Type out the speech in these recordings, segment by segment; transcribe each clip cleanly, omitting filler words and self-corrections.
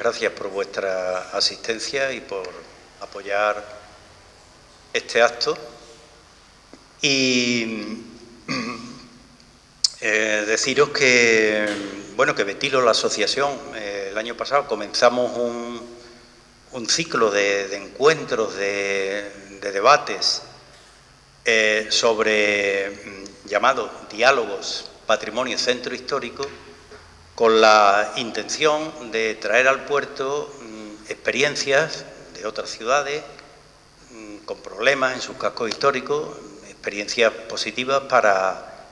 gracias por vuestra asistencia y por apoyar este acto. Y deciros que, bueno, que Betilo, la asociación, el año pasado comenzamos un ciclo de encuentros, de debates sobre llamado Diálogos Patrimonio Centro Histórico, con la intención de traer al puerto experiencias de otras ciudades con problemas en sus cascos históricos, experiencias positivas para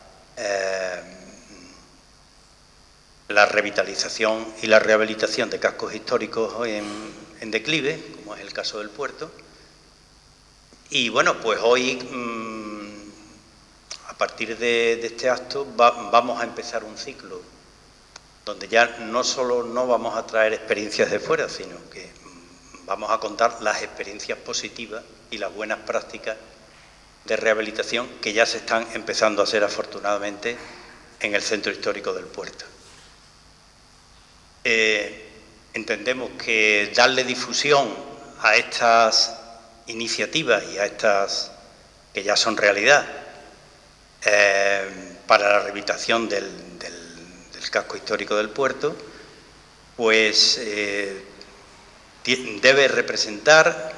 la revitalización y la rehabilitación de cascos históricos en declive, como es el caso del puerto. Y bueno, pues hoy, a partir de este acto, vamos a empezar un ciclo donde ya no solo no vamos a traer experiencias de fuera, sino que vamos a contar las experiencias positivas y las buenas prácticas de rehabilitación que ya se están empezando a hacer, afortunadamente, en el centro histórico del puerto. Entendemos que darle difusión a estas iniciativas y a estas que ya son realidad para la rehabilitación del casco histórico del puerto, pues debe representar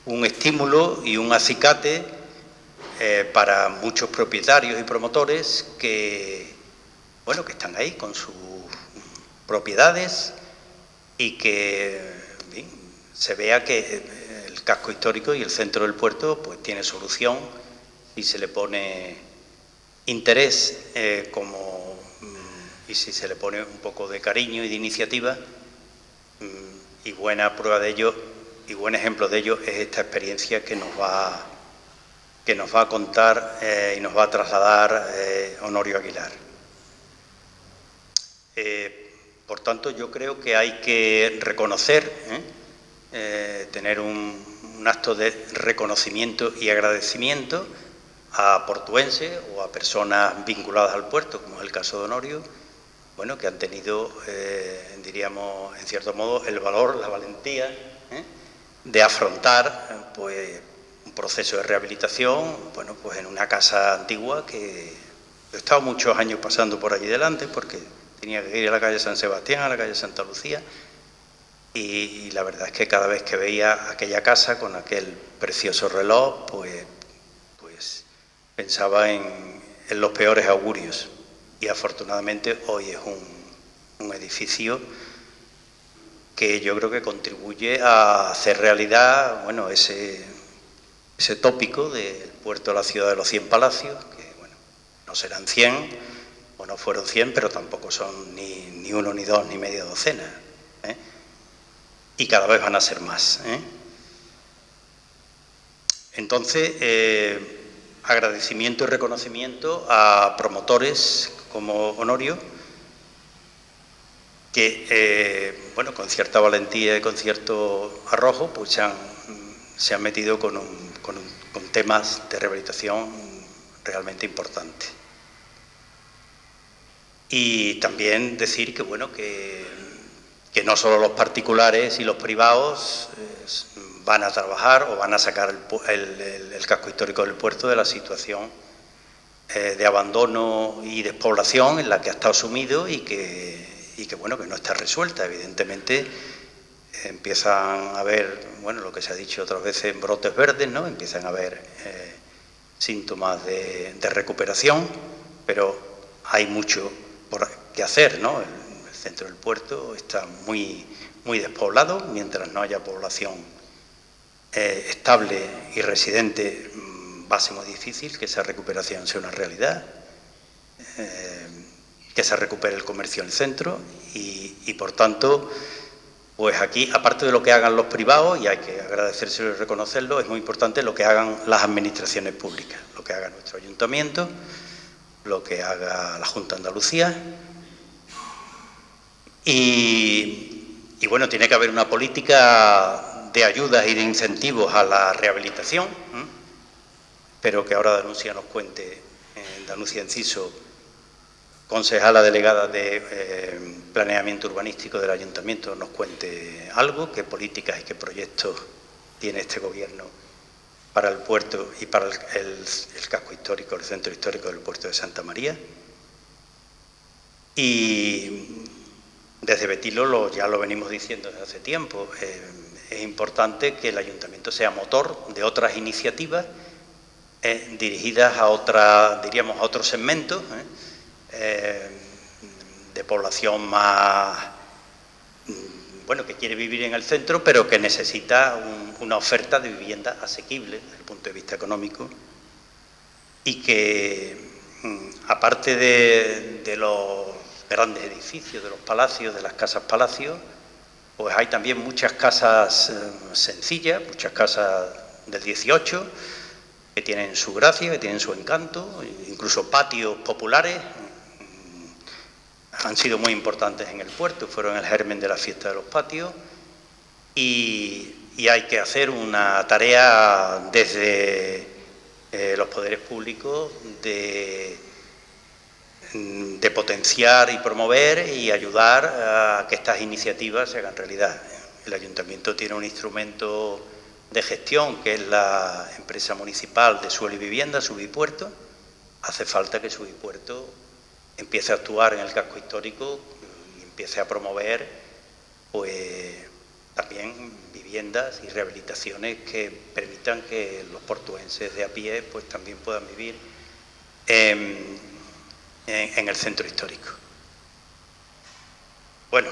un estímulo y un acicate para muchos propietarios y promotores que, bueno, que están ahí con sus propiedades y que bien, se vea que el casco histórico y el centro del puerto pues tiene solución y se le pone interés y si se le pone un poco de cariño y de iniciativa, y buena prueba de ello y buen ejemplo de ello es esta experiencia que nos va a contar y nos va a trasladar Honorio Aguilar. Por tanto, yo creo que hay que reconocer, tener un acto de reconocimiento y agradecimiento a portuenses o a personas vinculadas al puerto, como es el caso de Honorio, bueno, que han tenido, diríamos, en cierto modo, el valor, la valentía de afrontar pues, un proceso de rehabilitación, bueno, pues en una casa antigua que he estado muchos años pasando por allí delante porque tenía que ir a la calle San Sebastián, a la calle Santa Lucía, y la verdad es que cada vez que veía aquella casa con aquel precioso reloj, pues pensaba en los peores augurios. Y afortunadamente hoy es un edificio que yo creo que contribuye a hacer realidad, bueno, ese tópico del puerto de la ciudad de los 100 palacios, que bueno, no serán 100, o no fueron 100, pero tampoco son ni uno, ni dos, ni media docena, y cada vez van a ser más. Entonces, agradecimiento y reconocimiento a promotores como Honorio, que, bueno, con cierta valentía y con cierto arrojo, pues se han metido con temas de rehabilitación realmente importantes. Y también decir que, bueno, que no solo los particulares y los privados van a trabajar o van a sacar el casco histórico del puerto de la situación de abandono y despoblación en la que ha estado sumido y que bueno, que no está resuelta. Evidentemente empiezan a haber, bueno, lo que se ha dicho otras veces, brotes verdes, ¿no? Empiezan a haber síntomas de recuperación, pero hay mucho que hacer, ¿no? El centro del puerto está muy despoblado. Mientras no haya población estable y residente, va a ser muy difícil que esa recuperación sea una realidad, que se recupere el comercio en el centro y por tanto, pues aquí, aparte de lo que hagan los privados, y hay que agradecérselo y reconocerlo, es muy importante lo que hagan las administraciones públicas, lo que haga nuestro ayuntamiento, lo que haga la Junta de Andalucía y bueno, tiene que haber una política de ayudas y de incentivos a la rehabilitación. Espero que ahora Danusia nos cuente, Danusia Enciso, concejala delegada de Planeamiento Urbanístico del Ayuntamiento nos cuente algo, qué políticas y qué proyectos tiene este Gobierno para el puerto y para el casco histórico, el centro histórico del puerto de Santa María. Y desde Betilo ya lo venimos diciendo desde hace tiempo, es importante que el Ayuntamiento sea motor de otras iniciativas dirigidas a diríamos, a otros segmentos de población más, bueno, que quiere vivir en el centro, pero que necesita una oferta de vivienda asequible desde el punto de vista económico, y que, aparte de los grandes edificios, de los palacios, de las casas palacios, pues hay también muchas casas sencillas, muchas casas del 18, que tienen su gracia, que tienen su encanto, incluso patios populares. Han sido muy importantes en el puerto, fueron el germen de la fiesta de los patios, y hay que hacer una tarea desde los poderes públicos de potenciar y promover y ayudar a que estas iniciativas se hagan realidad. El Ayuntamiento tiene un instrumento de gestión que es la empresa municipal de suelo y vivienda, Subipuerto. Hace falta que Subipuerto empiece a actuar en el casco histórico y empiece a promover pues también viviendas y rehabilitaciones que permitan que los portuenses de a pie pues también puedan vivir en el centro histórico. Bueno,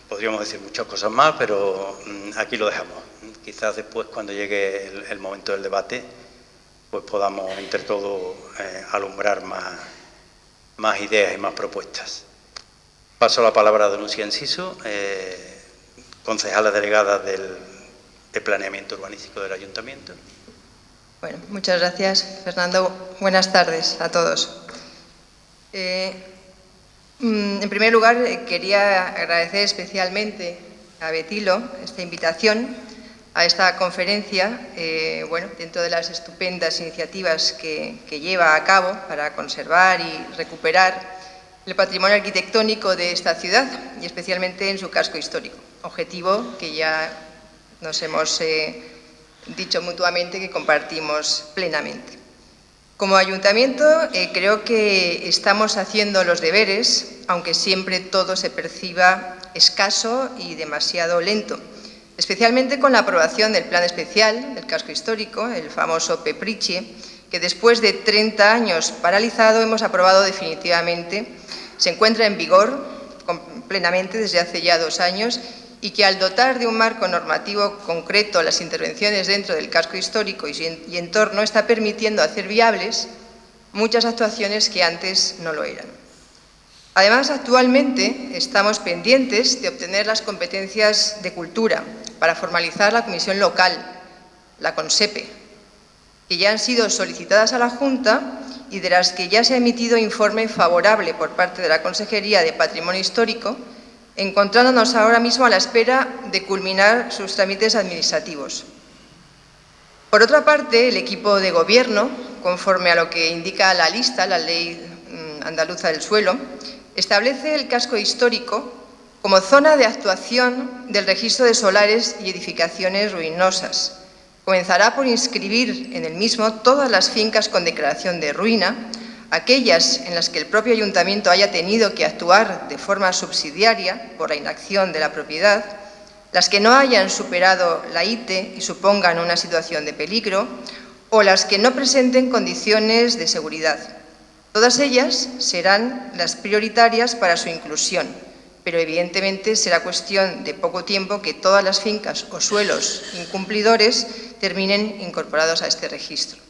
podríamos decir muchas cosas más, pero aquí lo dejamos. Quizás después, cuando llegue el momento del debate, pues podamos entre todos alumbrar más ideas y más propuestas. Paso la palabra a don Lucía Enciso, concejala delegada de Planeamiento Urbanístico del Ayuntamiento. Bueno, muchas gracias, Fernando. Buenas tardes a todos. En primer lugar, quería agradecer especialmente a Betilo esta invitación a esta conferencia, bueno, dentro de las estupendas iniciativas que lleva a cabo para conservar y recuperar el patrimonio arquitectónico de esta ciudad y especialmente en su casco histórico, objetivo que ya nos hemos dicho mutuamente que compartimos plenamente. Como Ayuntamiento creo que estamos haciendo los deberes, aunque siempre todo se perciba escaso y demasiado lento, especialmente con la aprobación del Plan Especial del Casco Histórico, el famoso PEPRICHE, que después de 30 años paralizado hemos aprobado definitivamente, se encuentra en vigor plenamente desde hace ya 2 años y que al dotar de un marco normativo concreto las intervenciones dentro del casco histórico y entorno está permitiendo hacer viables muchas actuaciones que antes no lo eran. Además, actualmente estamos pendientes de obtener las competencias de cultura para formalizar la comisión local, la CONSEPE, que ya han sido solicitadas a la Junta y de las que ya se ha emitido informe favorable por parte de la Consejería de Patrimonio Histórico, encontrándonos ahora mismo a la espera de culminar sus trámites administrativos. Por otra parte, el equipo de Gobierno, conforme a lo que indica la lista, la Ley Andaluza del Suelo, establece el casco histórico como zona de actuación del registro de solares y edificaciones ruinosas. Comenzará por inscribir en el mismo todas las fincas con declaración de ruina, aquellas en las que el propio Ayuntamiento haya tenido que actuar de forma subsidiaria por la inacción de la propiedad, las que no hayan superado la ITE y supongan una situación de peligro, o las que no presenten condiciones de seguridad. Todas ellas serán las prioritarias para su inclusión, pero evidentemente será cuestión de poco tiempo que todas las fincas o suelos incumplidores terminen incorporados a este registro.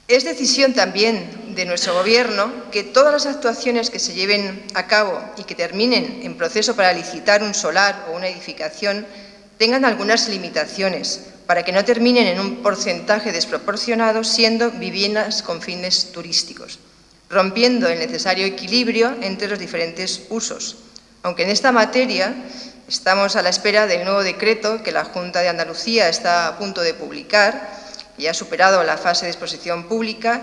Es decisión también de nuestro Gobierno que todas las actuaciones que se lleven a cabo y que terminen en proceso para licitar un solar o una edificación tengan algunas limitaciones para que no terminen en un porcentaje desproporcionado siendo viviendas con fines turísticos, rompiendo el necesario equilibrio entre los diferentes usos. Aunque en esta materia estamos a la espera del nuevo decreto que la Junta de Andalucía está a punto de publicar, ya ha superado la fase de exposición pública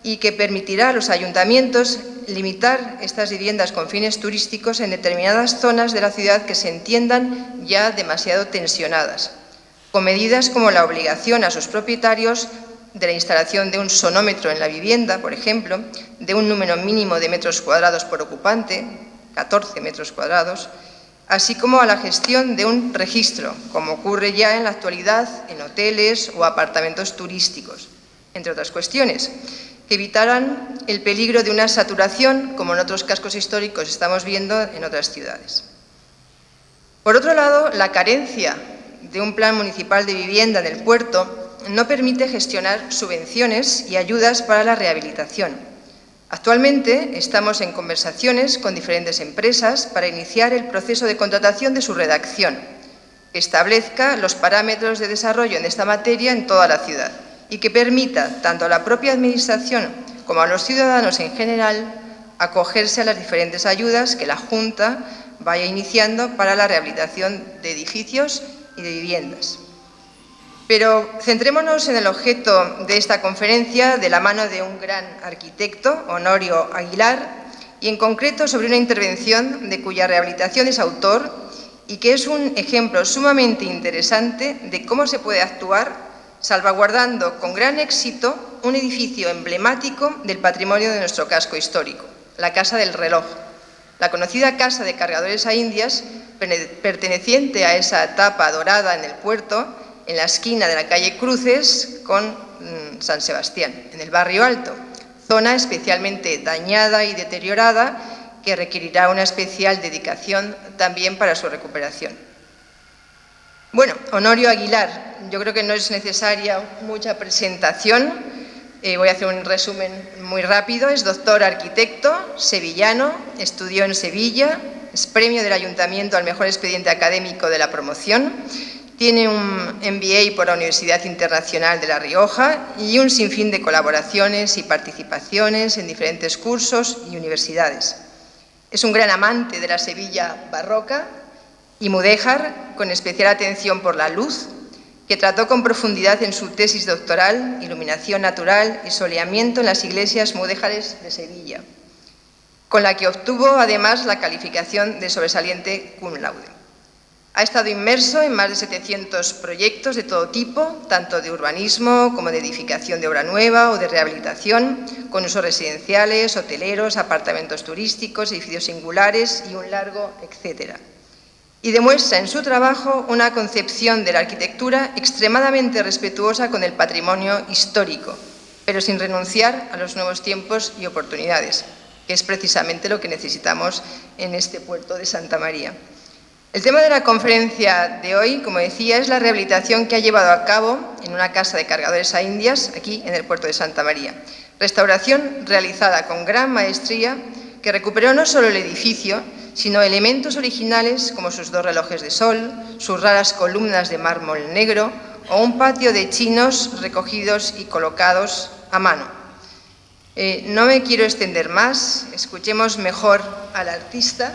y que permitirá a los ayuntamientos limitar estas viviendas con fines turísticos en determinadas zonas de la ciudad que se entiendan ya demasiado tensionadas, con medidas como la obligación a sus propietarios de la instalación de un sonómetro en la vivienda, por ejemplo, de un número mínimo de metros cuadrados por ocupante, 14 metros cuadrados, así como a la gestión de un registro, como ocurre ya en la actualidad en hoteles o apartamentos turísticos, entre otras cuestiones, que evitaran el peligro de una saturación, como en otros cascos históricos estamos viendo en otras ciudades. Por otro lado, la carencia de un plan municipal de vivienda en el puerto no permite gestionar subvenciones y ayudas para la rehabilitación. Actualmente estamos en conversaciones con diferentes empresas para iniciar el proceso de contratación de su redacción, que establezca los parámetros de desarrollo en esta materia en toda la ciudad y que permita tanto a la propia Administración como a los ciudadanos en general acogerse a las diferentes ayudas que la Junta vaya iniciando para la rehabilitación de edificios y de viviendas. Pero centrémonos en el objeto de esta conferencia de la mano de un gran arquitecto, Honorio Aguilar, y en concreto sobre una intervención de cuya rehabilitación es autor y que es un ejemplo sumamente interesante de cómo se puede actuar salvaguardando con gran éxito un edificio emblemático del patrimonio de nuestro casco histórico, la Casa del Reloj, la conocida Casa de Cargadores a Indias, perteneciente a esa etapa dorada en el puerto, en la esquina de la calle Cruces con San Sebastián, en el barrio Alto, zona especialmente dañada y deteriorada que requerirá una especial dedicación también para su recuperación. Bueno, Honorio Aguilar, yo creo que no es necesaria mucha presentación, voy a hacer un resumen muy rápido. Es doctor arquitecto, sevillano, estudió en Sevilla, es premio del Ayuntamiento al mejor expediente académico de la promoción. Tiene un MBA por la Universidad Internacional de La Rioja y un sinfín de colaboraciones y participaciones en diferentes cursos y universidades. Es un gran amante de la Sevilla barroca y mudéjar, con especial atención por la luz, que trató con profundidad en su tesis doctoral, Iluminación natural y soleamiento en las iglesias mudéjares de Sevilla, con la que obtuvo además la calificación de sobresaliente cum laude. Ha estado inmerso en más de 700 proyectos de todo tipo, tanto de urbanismo como de edificación de obra nueva o de rehabilitación, con usos residenciales, hoteleros, apartamentos turísticos, edificios singulares y un largo etcétera. Y demuestra en su trabajo una concepción de la arquitectura extremadamente respetuosa con el patrimonio histórico, pero sin renunciar a los nuevos tiempos y oportunidades, que es precisamente lo que necesitamos en este puerto de Santa María. El tema de la conferencia de hoy, como decía, es la rehabilitación que ha llevado a cabo en una casa de cargadores a Indias, aquí en el puerto de Santa María. Restauración realizada con gran maestría que recuperó no solo el edificio, sino elementos originales como sus dos relojes de sol, sus raras columnas de mármol negro o un patio de chinos recogidos y colocados a mano. No me quiero extender más, escuchemos mejor al artista,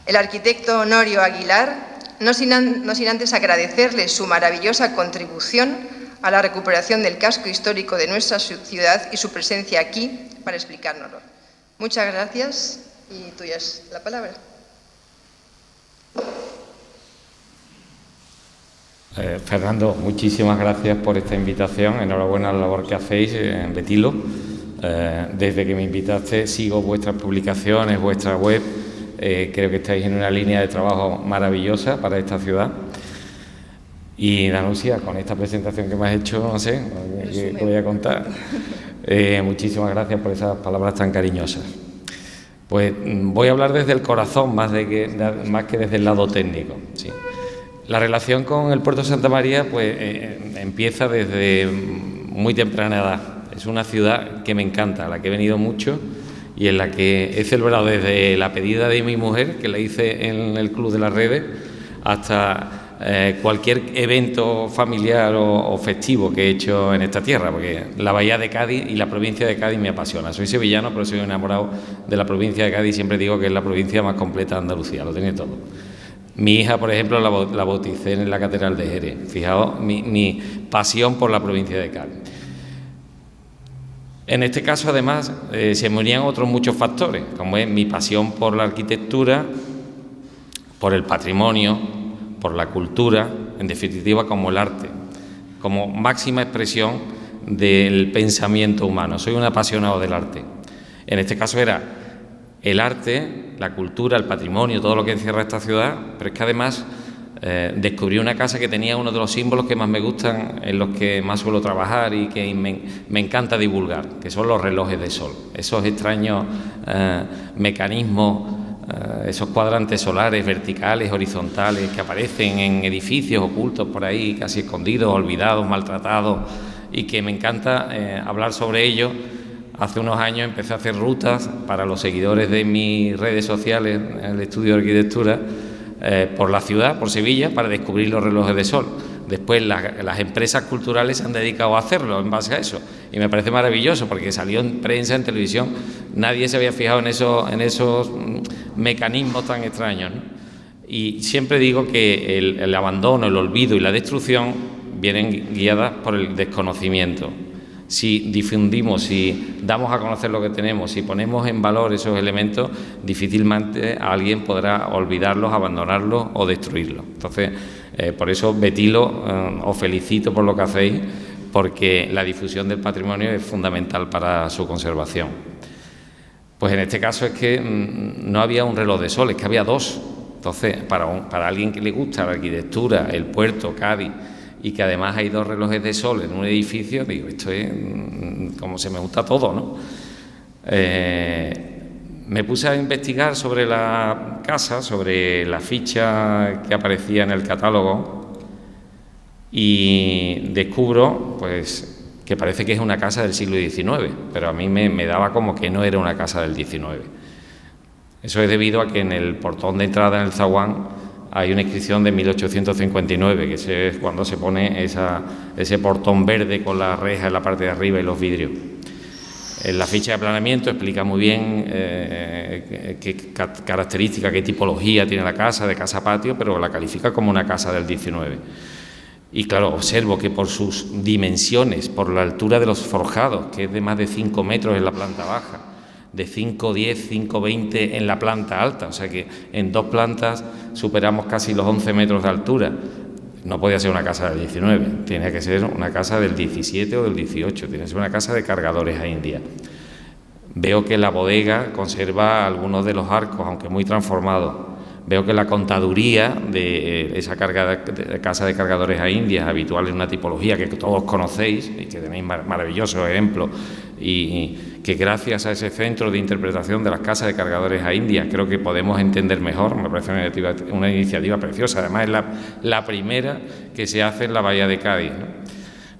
el arquitecto Honorio Aguilar, no sin antes agradecerle su maravillosa contribución a la recuperación del casco histórico de nuestra ciudad y su presencia aquí para explicárnoslo. Muchas gracias y tuya es la palabra. Fernando, muchísimas gracias por esta invitación. Enhorabuena a la labor que hacéis en Betilo. Desde que me invitaste sigo vuestras publicaciones, vuestra web. Creo que estáis en una línea de trabajo maravillosa para esta ciudad. Y Danusia, con esta presentación que me has hecho, no sé, ¿qué voy a contar? Muchísimas gracias por esas palabras tan cariñosas. Pues voy a hablar desde el corazón más que desde el lado técnico. Sí. La relación con el puerto de Santa María pues, empieza desde muy temprana edad. Es una ciudad que me encanta, a la que he venido mucho y en la que he celebrado desde la pedida de mi mujer, que la hice en el Club de las Redes, hasta cualquier evento familiar o festivo que he hecho en esta tierra, porque la Bahía de Cádiz y la provincia de Cádiz me apasiona. Soy sevillano, pero soy enamorado de la provincia de Cádiz. Siempre digo que es la provincia más completa de Andalucía, lo tiene todo. Mi hija, por ejemplo, la bauticé en la Catedral de Jerez. Fijaos mi pasión por la provincia de Cádiz. En este caso, además, se me unían otros muchos factores, como es mi pasión por la arquitectura, por el patrimonio, por la cultura, en definitiva, como el arte, como máxima expresión del pensamiento humano. Soy un apasionado del arte. En este caso era el arte, la cultura, el patrimonio, todo lo que encierra esta ciudad, pero es que además descubrí una casa que tenía uno de los símbolos que más me gustan, en los que más suelo trabajar y que me encanta divulgar, que son los relojes de sol. Esos extraños mecanismos, esos cuadrantes solares verticales, horizontales, que aparecen en edificios ocultos por ahí, casi escondidos, olvidados, maltratados, y que me encanta hablar sobre ellos. Hace unos años empecé a hacer rutas para los seguidores de mis redes sociales, en el estudio de arquitectura, por la ciudad, por Sevilla, para descubrir los relojes de sol. Después las empresas culturales se han dedicado a hacerlo en base a eso, y me parece maravilloso porque salió en prensa, en televisión, nadie se había fijado en esos mecanismos tan extraños, ¿no? Y siempre digo que el abandono, el olvido y la destrucción vienen guiadas por el desconocimiento. Si difundimos, si damos a conocer lo que tenemos, si ponemos en valor esos elementos, difícilmente alguien podrá olvidarlos, abandonarlos o destruirlos. Entonces, por eso, Betilo, os felicito por lo que hacéis, porque la difusión del patrimonio es fundamental para su conservación. Pues en este caso es que no había un reloj de sol, es que había dos. Entonces, para alguien que le gusta la arquitectura, el puerto, Cádiz, y que además hay dos relojes de sol en un edificio, digo, esto es como se me gusta todo, ¿no? Me puse a investigar sobre la casa, sobre la ficha que aparecía en el catálogo, y descubro, pues, que parece que es una casa del siglo XIX, pero a mí me daba como que no era una casa del XIX. Eso es debido a que en el portón de entrada en el zaguán hay una inscripción de 1859, que es cuando se pone ese portón verde con la reja en la parte de arriba y los vidrios. En la ficha de planeamiento explica muy bien qué características, qué tipología tiene la casa, de casa-patio, pero la califica como una casa del 19. Y claro, observo que por sus dimensiones, por la altura de los forjados, que es de más de 5 metros en la planta baja, de 5,10, 5,20 en la planta alta, o sea que en 2 plantas superamos casi los 11 metros de altura. No podía ser una casa del 19, tenía que ser una casa del 17 o del 18, tiene que ser una casa de cargadores a India. Veo que la bodega conserva algunos de los arcos, aunque muy transformados. Veo que la contaduría de esa casa de cargadores a Indias, habitual en una tipología que todos conocéis y que tenéis maravillosos ejemplos, y que gracias a ese centro de interpretación de las casas de cargadores a Indias creo que podemos entender mejor. Me parece una iniciativa preciosa, además es la primera que se hace en la Bahía de Cádiz, ¿no?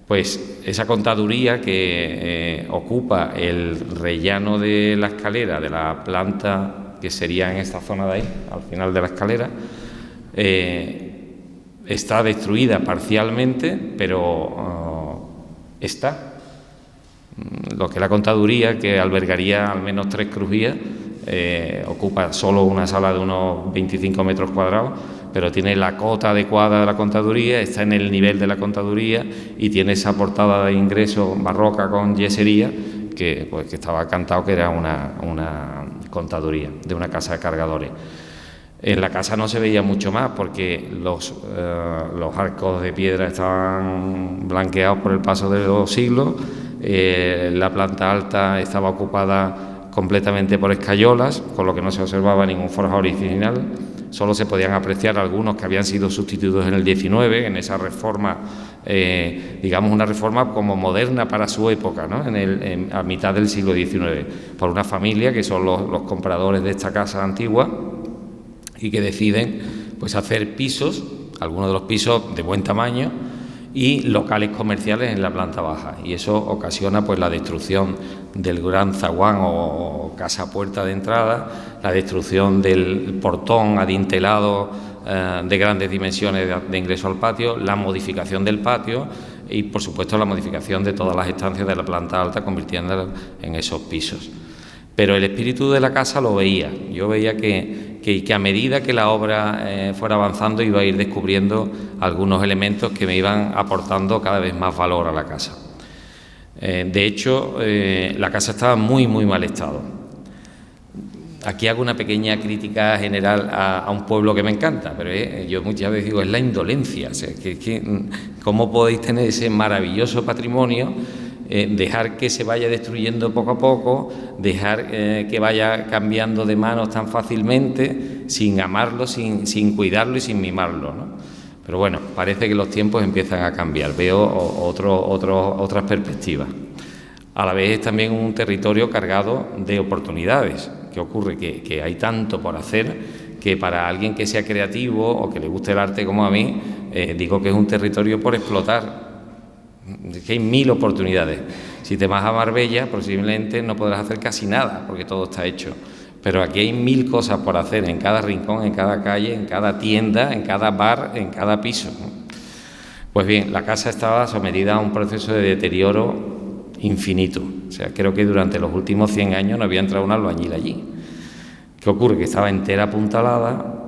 Pues esa contaduría que ocupa el rellano de la escalera de la planta, que sería en esta zona de ahí, al final de la escalera, está destruida parcialmente, pero está. Lo que la contaduría, que albergaría al menos 3 crujías, ocupa solo una sala de unos 25 metros cuadrados, pero tiene la cota adecuada de la contaduría, está en el nivel de la contaduría y tiene esa portada de ingreso barroca con yesería, que estaba cantado que era una contaduría de una casa de cargadores. En la casa no se veía mucho más porque los arcos de piedra estaban blanqueados por el paso de los siglos. La planta alta estaba ocupada completamente por escayolas, con lo que no se observaba ningún forjado original. Solo se podían apreciar algunos que habían sido sustituidos en el 19, en esa reforma, digamos una reforma como moderna para su época, ¿no? A mitad del siglo XIX, por una familia que son los compradores de esta casa antigua y que deciden pues hacer pisos, algunos de los pisos de buen tamaño, y locales comerciales en la planta baja, y eso ocasiona pues la destrucción del gran zaguán o casa puerta de entrada, la destrucción del portón adintelado de grandes dimensiones de ingreso al patio, la modificación del patio y por supuesto la modificación de todas las estancias de la planta alta, convirtiéndolas en esos pisos. Pero el espíritu de la casa lo veía. Yo veía que a medida que la obra fuera avanzando iba a ir descubriendo algunos elementos que me iban aportando cada vez más valor a la casa. De hecho, la casa estaba en muy mal estado. Aquí hago una pequeña crítica general a un pueblo que me encanta, pero yo muchas veces digo, es la indolencia. O sea, ¿cómo podéis tener ese maravilloso patrimonio, dejar que se vaya destruyendo poco a poco, dejar que vaya cambiando de manos tan fácilmente, sin amarlo, sin cuidarlo y sin mimarlo, ¿no? Pero bueno, parece que los tiempos empiezan a cambiar, veo otras perspectivas. A la vez es también un territorio cargado de oportunidades. ¿Qué ocurre? Que hay tanto por hacer que para alguien que sea creativo o que le guste el arte como a mí, digo que es un territorio por explotar, que hay 1000 oportunidades. Si te vas a Marbella, posiblemente no podrás hacer casi nada porque todo está hecho. Pero aquí hay 1000 cosas por hacer en cada rincón, en cada calle, en cada tienda, en cada bar, en cada piso. Pues bien, la casa estaba sometida a un proceso de deterioro infinito. O sea, creo que durante los últimos 100 años no había entrado un albañil allí. ¿Qué ocurre? Que estaba entera apuntalada,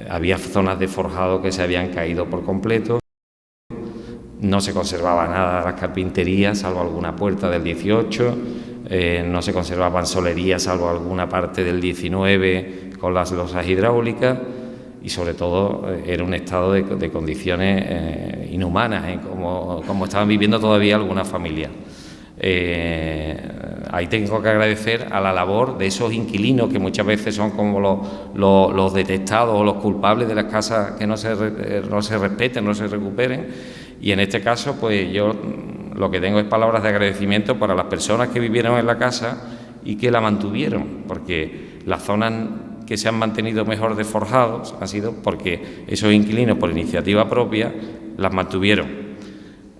había zonas de forjado que se habían caído por completo, no se conservaba nada de las carpinterías, salvo alguna puerta del 18, no se conservaban solerías, salvo alguna parte del 19 con las losas hidráulicas, y sobre todo era un estado de condiciones inhumanas, como estaban viviendo todavía algunas familias. Ahí tengo que agradecer a la labor de esos inquilinos que muchas veces son como los detestados o los culpables de las casas que no se respeten, no se recuperen, y en este caso pues yo lo que tengo es palabras de agradecimiento para las personas que vivieron en la casa y que la mantuvieron, porque las zonas que se han mantenido mejor de forjados han sido porque esos inquilinos por iniciativa propia las mantuvieron.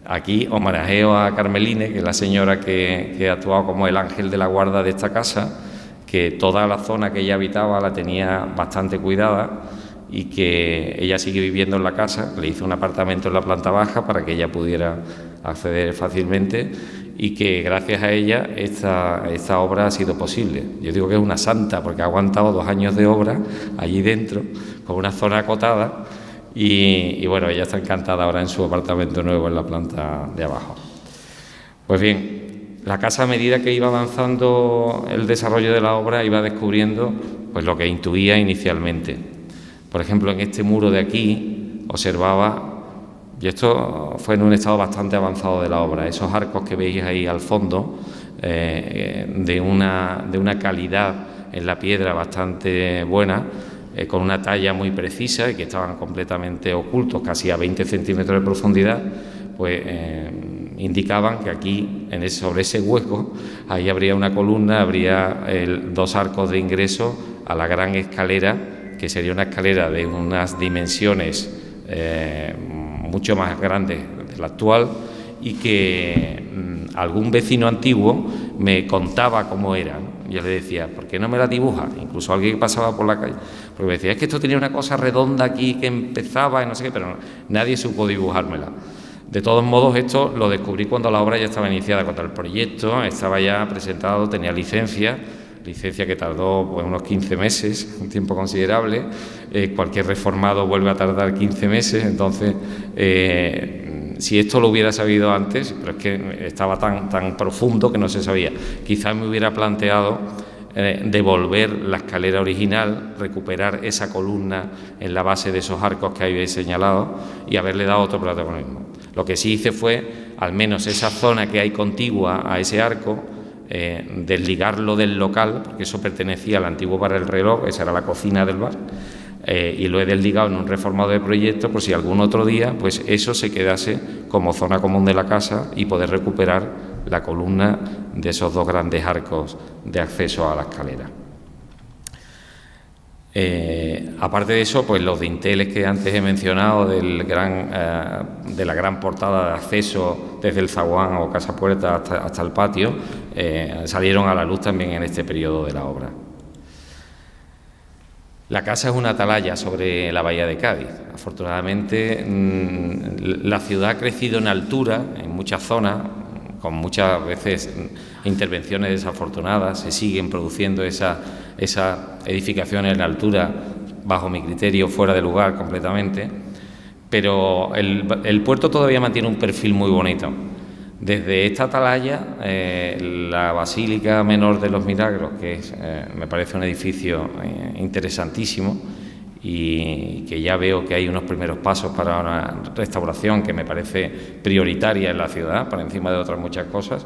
Aquí homenajeo a Carmeline, que es la señora que ha actuado como el ángel de la guarda de esta casa, que toda la zona que ella habitaba la tenía bastante cuidada y que ella sigue viviendo en la casa. Le hizo un apartamento en la planta baja para que ella pudiera acceder fácilmente y que gracias a ella esta obra ha sido posible. Yo digo que es una santa porque ha aguantado 2 años de obra allí dentro con una zona acotada. Y bueno, ella está encantada ahora en su apartamento nuevo en la planta de abajo. Pues bien, la casa, a medida que iba avanzando el desarrollo de la obra, iba descubriendo pues lo que intuía inicialmente. Por ejemplo, en este muro de aquí observaba, y esto fue en un estado bastante avanzado de la obra, esos arcos que veis ahí al fondo, de una calidad en la piedra bastante buena, con una talla muy precisa y que estaban completamente ocultos, casi a 20 centímetros de profundidad, pues indicaban que aquí, sobre ese hueco, ahí habría una columna, habría 2 arcos de ingreso a la gran escalera, que sería una escalera de unas dimensiones mucho más grandes de la actual, y que algún vecino antiguo me contaba cómo era, ¿no? Yo le decía, ¿por qué no me la dibuja? Incluso alguien que pasaba por la calle, porque me decía, es que esto tenía una cosa redonda aquí que empezaba y no sé qué, pero nadie supo dibujármela. De todos modos, esto lo descubrí cuando la obra ya estaba iniciada, cuando el proyecto estaba ya presentado, tenía licencia que tardó pues unos 15 meses, un tiempo considerable. Cualquier reformado vuelve a tardar 15 meses, entonces si esto lo hubiera sabido antes, pero es que estaba tan profundo que no se sabía, quizás me hubiera planteado devolver la escalera original, recuperar esa columna en la base de esos arcos que habéis señalado y haberle dado otro protagonismo. Lo que sí hice fue, al menos esa zona que hay contigua a ese arco, desligarlo del local, porque eso pertenecía al antiguo bar El Reloj, esa era la cocina del bar, y lo he desligado en un reformado de proyecto por si algún otro día pues eso se quedase como zona común de la casa y poder recuperar la columna de esos 2 grandes arcos de acceso a la escalera. Aparte de eso, pues los dinteles que antes he mencionado de la gran portada de acceso desde el zaguán o casa puerta hasta el patio salieron a la luz también en este periodo de la obra. La casa es una atalaya sobre la bahía de Cádiz. Afortunadamente, la ciudad ha crecido en altura en muchas zonas, con muchas veces intervenciones desafortunadas. Se siguen produciendo esas edificaciones en altura, bajo mi criterio, fuera de lugar completamente. Pero el puerto todavía mantiene un perfil muy bonito. Desde esta atalaya, la Basílica Menor de los Milagros, que me parece un edificio interesantísimo y que ya veo que hay unos primeros pasos para una restauración que me parece prioritaria en la ciudad, por encima de otras muchas cosas.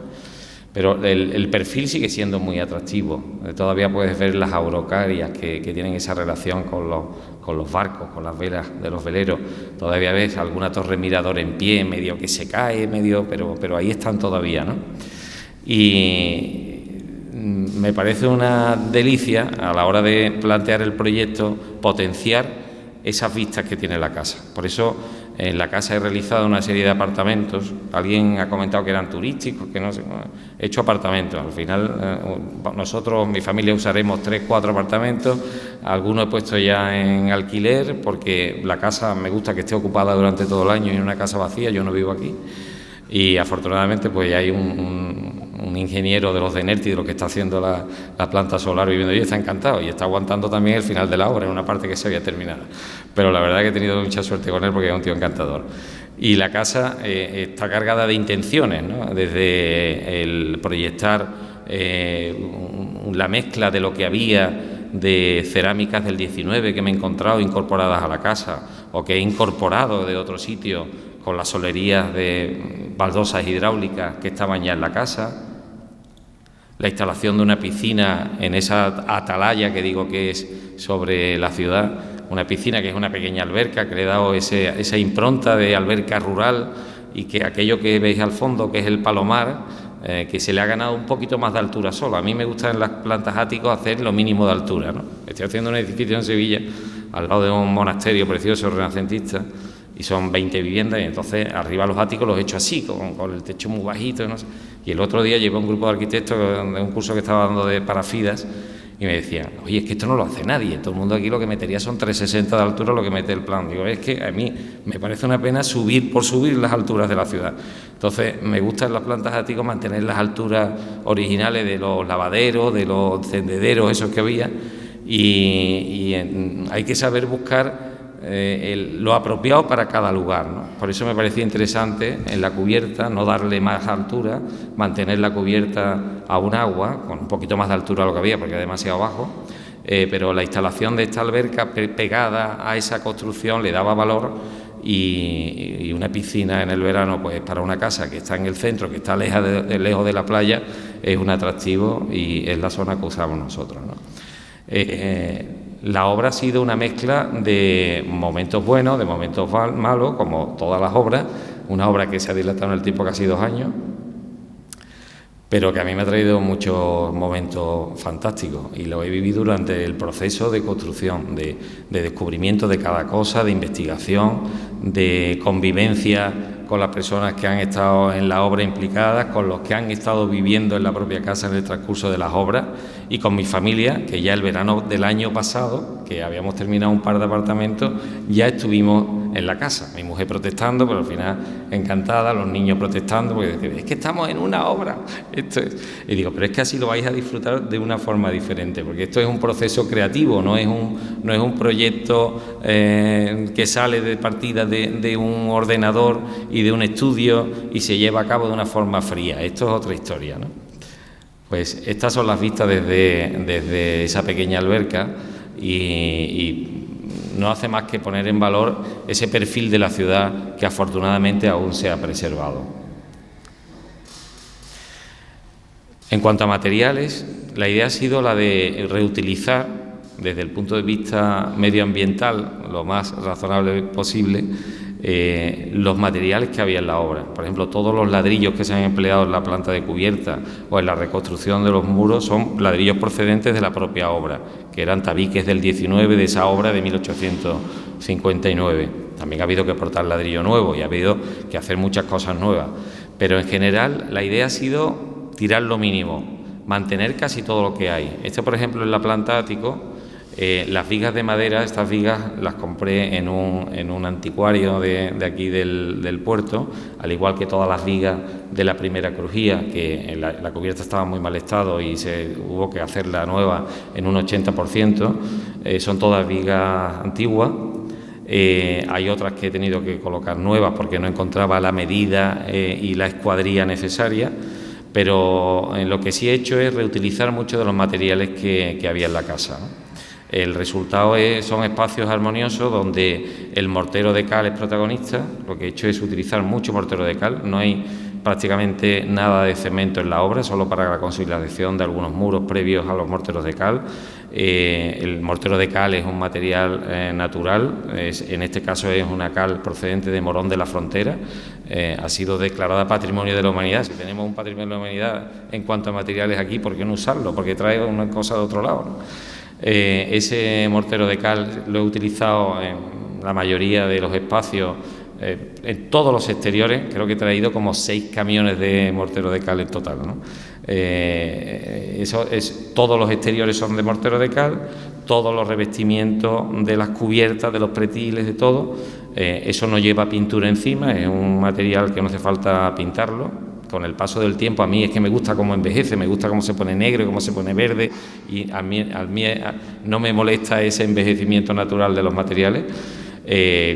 Pero el perfil sigue siendo muy atractivo. Todavía puedes ver las aurocarias que tienen esa relación con los barcos, con las velas de los veleros. Todavía ves alguna torre mirador en pie, medio que se cae, pero ahí están todavía, ¿no? Y me parece una delicia a la hora de plantear el proyecto potenciar esas vistas que tiene la casa. Por eso en la casa he realizado una serie de apartamentos. Alguien ha comentado que eran turísticos, que no sé. He hecho apartamentos. Al final nosotros, mi familia, usaremos 3 o 4 apartamentos. Algunos he puesto ya en alquiler porque la casa me gusta que esté ocupada durante todo el año y en una casa vacía. Yo no vivo aquí. Y afortunadamente pues hay un ingeniero de los de Enerti, de lo que está haciendo la planta solar viviendo allí, está encantado y está aguantando también el final de la obra, en una parte que se había terminado. Pero la verdad que he tenido mucha suerte con él porque es un tío encantador. Y la casa está cargada de intenciones, ¿no? Desde el proyectar la mezcla de lo que había de cerámicas del 19 que me he encontrado incorporadas a la casa o que he incorporado de otro sitio con las solerías de baldosas hidráulicas que estaban ya en la casa, la instalación de una piscina en esa atalaya que digo que es sobre la ciudad, una piscina que es una pequeña alberca que le he dado esa impronta de alberca rural y que aquello que veis al fondo, que es el palomar, que se le ha ganado un poquito más de altura solo. A mí me gusta en las plantas áticos hacer lo mínimo de altura, ¿no? Estoy haciendo un edificio en Sevilla al lado de un monasterio precioso renacentista y son 20 viviendas y entonces arriba los áticos los he hecho así, con el techo muy bajito, no sé. Y el otro día llevé un grupo de arquitectos de un curso que estaba dando de parafidas y me decían, oye, es que esto no lo hace nadie, todo el mundo aquí lo que metería son 360 de altura lo que mete el plan. Digo, es que a mí me parece una pena subir por subir las alturas de la ciudad. Entonces me gustan las plantas áticos mantener las alturas originales de los lavaderos, de los encendederos, esos que había, y hay que saber buscar lo apropiado para cada lugar, ¿no? Por eso me parecía interesante en la cubierta no darle más altura, mantener la cubierta a un agua, con un poquito más de altura a lo que había, porque era demasiado bajo, pero la instalación de esta alberca pegada a esa construcción le daba valor y una piscina en el verano, pues para una casa que está en el centro, que está lejos de la playa, es un atractivo y es la zona que usamos nosotros, ¿no? La obra ha sido una mezcla de momentos buenos, de momentos malos, como todas las obras, una obra que se ha dilatado en el tiempo casi 2 años, pero que a mí me ha traído muchos momentos fantásticos y lo he vivido durante el proceso de construcción, de descubrimiento de cada cosa, de investigación, de convivencia con las personas que han estado en la obra implicadas, con los que han estado viviendo en la propia casa en el transcurso de las obras y con mi familia, que ya el verano del año pasado, que habíamos terminado un par de apartamentos, ya estuvimos en la casa. Mi mujer protestando, pero al final encantada, los niños protestando, porque es que estamos en una obra. Y digo, pero es que así lo vais a disfrutar de una forma diferente, porque esto es un proceso creativo, no es un proyecto que sale de partida de un ordenador y de un estudio y se lleva a cabo de una forma fría. Esto es otra historia, ¿no? Pues estas son las vistas desde esa pequeña alberca y no hace más que poner en valor ese perfil de la ciudad que afortunadamente aún se ha preservado. En cuanto a materiales, la idea ha sido la de reutilizar desde el punto de vista medioambiental lo más razonable posible los materiales que había en la obra. Por ejemplo, todos los ladrillos que se han empleado en la planta de cubierta o en la reconstrucción de los muros son ladrillos procedentes de la propia obra, que eran tabiques del 19 de esa obra de 1859. También ha habido que aportar ladrillo nuevo y ha habido que hacer muchas cosas nuevas, pero en general la idea ha sido tirar lo mínimo, mantener casi todo lo que hay. Por ejemplo, en la planta ático, las vigas de madera, estas vigas las compré en un anticuario de aquí del puerto, al igual que todas las vigas de la primera crujía, que la cubierta estaba en muy mal estado y se hubo que hacerla nueva en un 80%, son todas vigas antiguas. Hay otras que he tenido que colocar nuevas porque no encontraba la medida y la escuadría necesaria, pero lo que sí he hecho es reutilizar muchos de los materiales que había en la casa, ¿no? El resultado son espacios armoniosos donde el mortero de cal es protagonista. Lo que he hecho es utilizar mucho mortero de cal. No hay prácticamente nada de cemento en la obra, solo para la consolidación de algunos muros previos a los morteros de cal. El mortero de cal es un material natural, en este caso es una cal procedente de Morón de la Frontera, ha sido declarada Patrimonio de la Humanidad. Si tenemos un patrimonio de la humanidad en cuanto a materiales aquí, ¿por qué no usarlo? Porque trae una cosa de otro lado, ¿no? Ese mortero de cal lo he utilizado en la mayoría de los espacios, en todos los exteriores. Creo que he traído como 6 camiones de mortero de cal en total, ¿no? Todos los exteriores son de mortero de cal, todos los revestimientos de las cubiertas, de los pretiles, de todo. Eso no lleva pintura encima, es un material que no hace falta pintarlo. Con el paso del tiempo, a mí es que me gusta cómo envejece, me gusta cómo se pone negro, cómo se pone verde, y a mí no me molesta ese envejecimiento natural de los materiales.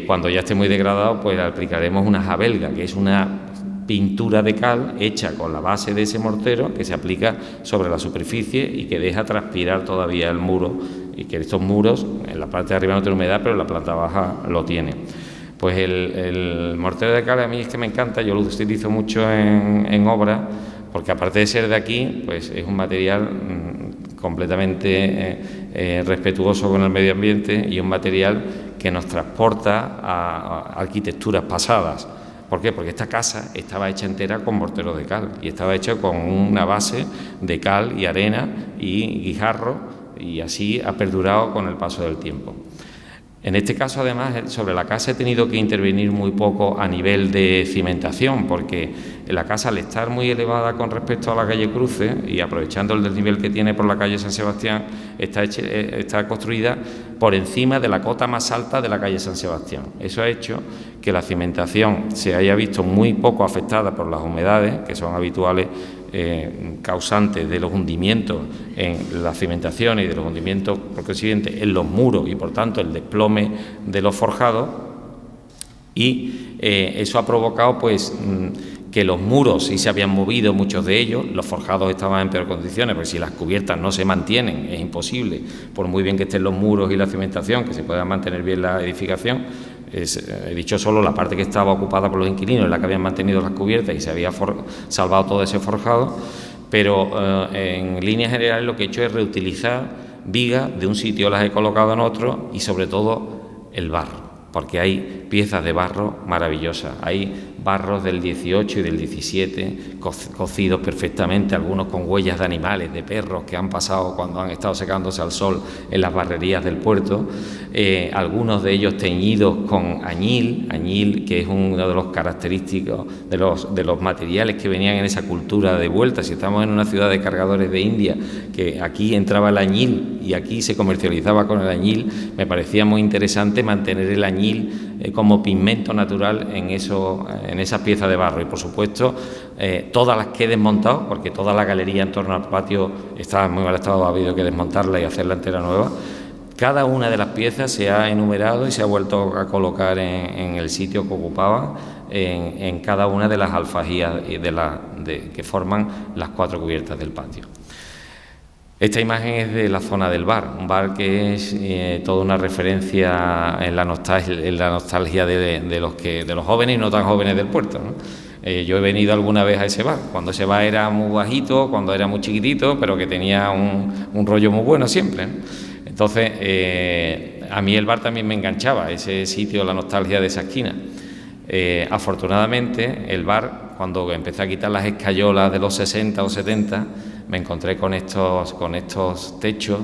Cuando ya esté muy degradado, pues aplicaremos una jabelga, que es una pintura de cal hecha con la base de ese mortero que se aplica sobre la superficie y que deja transpirar todavía el muro, y que estos muros en la parte de arriba no tiene humedad, pero en la planta baja lo tiene. Pues el mortero de cal a mí es que me encanta, yo lo utilizo mucho en obra, porque aparte de ser de aquí, pues es un material completamente respetuoso con el medio ambiente y un material que nos transporta a arquitecturas pasadas. ¿Por qué? Porque esta casa estaba hecha entera con mortero de cal y estaba hecha con una base de cal y arena y guijarro, y así ha perdurado con el paso del tiempo. En este caso, además, sobre la casa he tenido que intervenir muy poco a nivel de cimentación, porque la casa, al estar muy elevada con respecto a la calle Cruces y aprovechando el desnivel que tiene por la calle San Sebastián, está construida por encima de la cota más alta de la calle San Sebastián. Eso ha hecho que la cimentación se haya visto muy poco afectada por las humedades, que son habituales causantes de los hundimientos en las cimentaciones y de los hundimientos por consiguiente en los muros, y por tanto el desplome de los forjados, y eso ha provocado pues que los muros sí se habían movido, muchos de ellos, los forjados estaban en peor condiciones, porque si las cubiertas no se mantienen, es imposible, por muy bien que estén los muros y la cimentación, que se pueda mantener bien la edificación. He dicho solo la parte que estaba ocupada por los inquilinos, en la que habían mantenido las cubiertas y se había salvado todo ese forjado, pero en líneas generales lo que he hecho es reutilizar vigas de un sitio, las he colocado en otro, y sobre todo el barro, porque hay piezas de barro maravillosas. Hay barros del 18 y del 17 cocidos perfectamente, algunos con huellas de animales, de perros que han pasado cuando han estado secándose al sol en las barrerías del puerto, algunos de ellos teñidos con añil, que es uno de los característicos de los materiales que venían en esa cultura de vuelta. Si estamos en una ciudad de cargadores de India, que aquí entraba el añil y aquí se comercializaba con el añil, me parecía muy interesante mantener el añil como pigmento natural en esas piezas de barro. Y por supuesto todas las que he desmontado, porque toda la galería en torno al patio estaba en muy mal estado, ha habido que desmontarla y hacerla entera nueva. Cada una de las piezas se ha enumerado y se ha vuelto a colocar en el sitio que ocupaba en cada una de las alfajías que forman las 4 cubiertas del patio. Esta imagen es de la zona del bar, un bar que es toda una referencia en la nostalgia de los jóvenes y no tan jóvenes del puerto, ¿no? Yo he venido alguna vez a ese bar, cuando ese bar era muy bajito, cuando era muy chiquitito, pero que tenía un rollo muy bueno siempre, ¿no? Entonces, a mí el bar también me enganchaba, ese sitio, la nostalgia de esa esquina. Afortunadamente, el bar, cuando empecé a quitar las escayolas de los 60 o 70, me encontré con estos techos.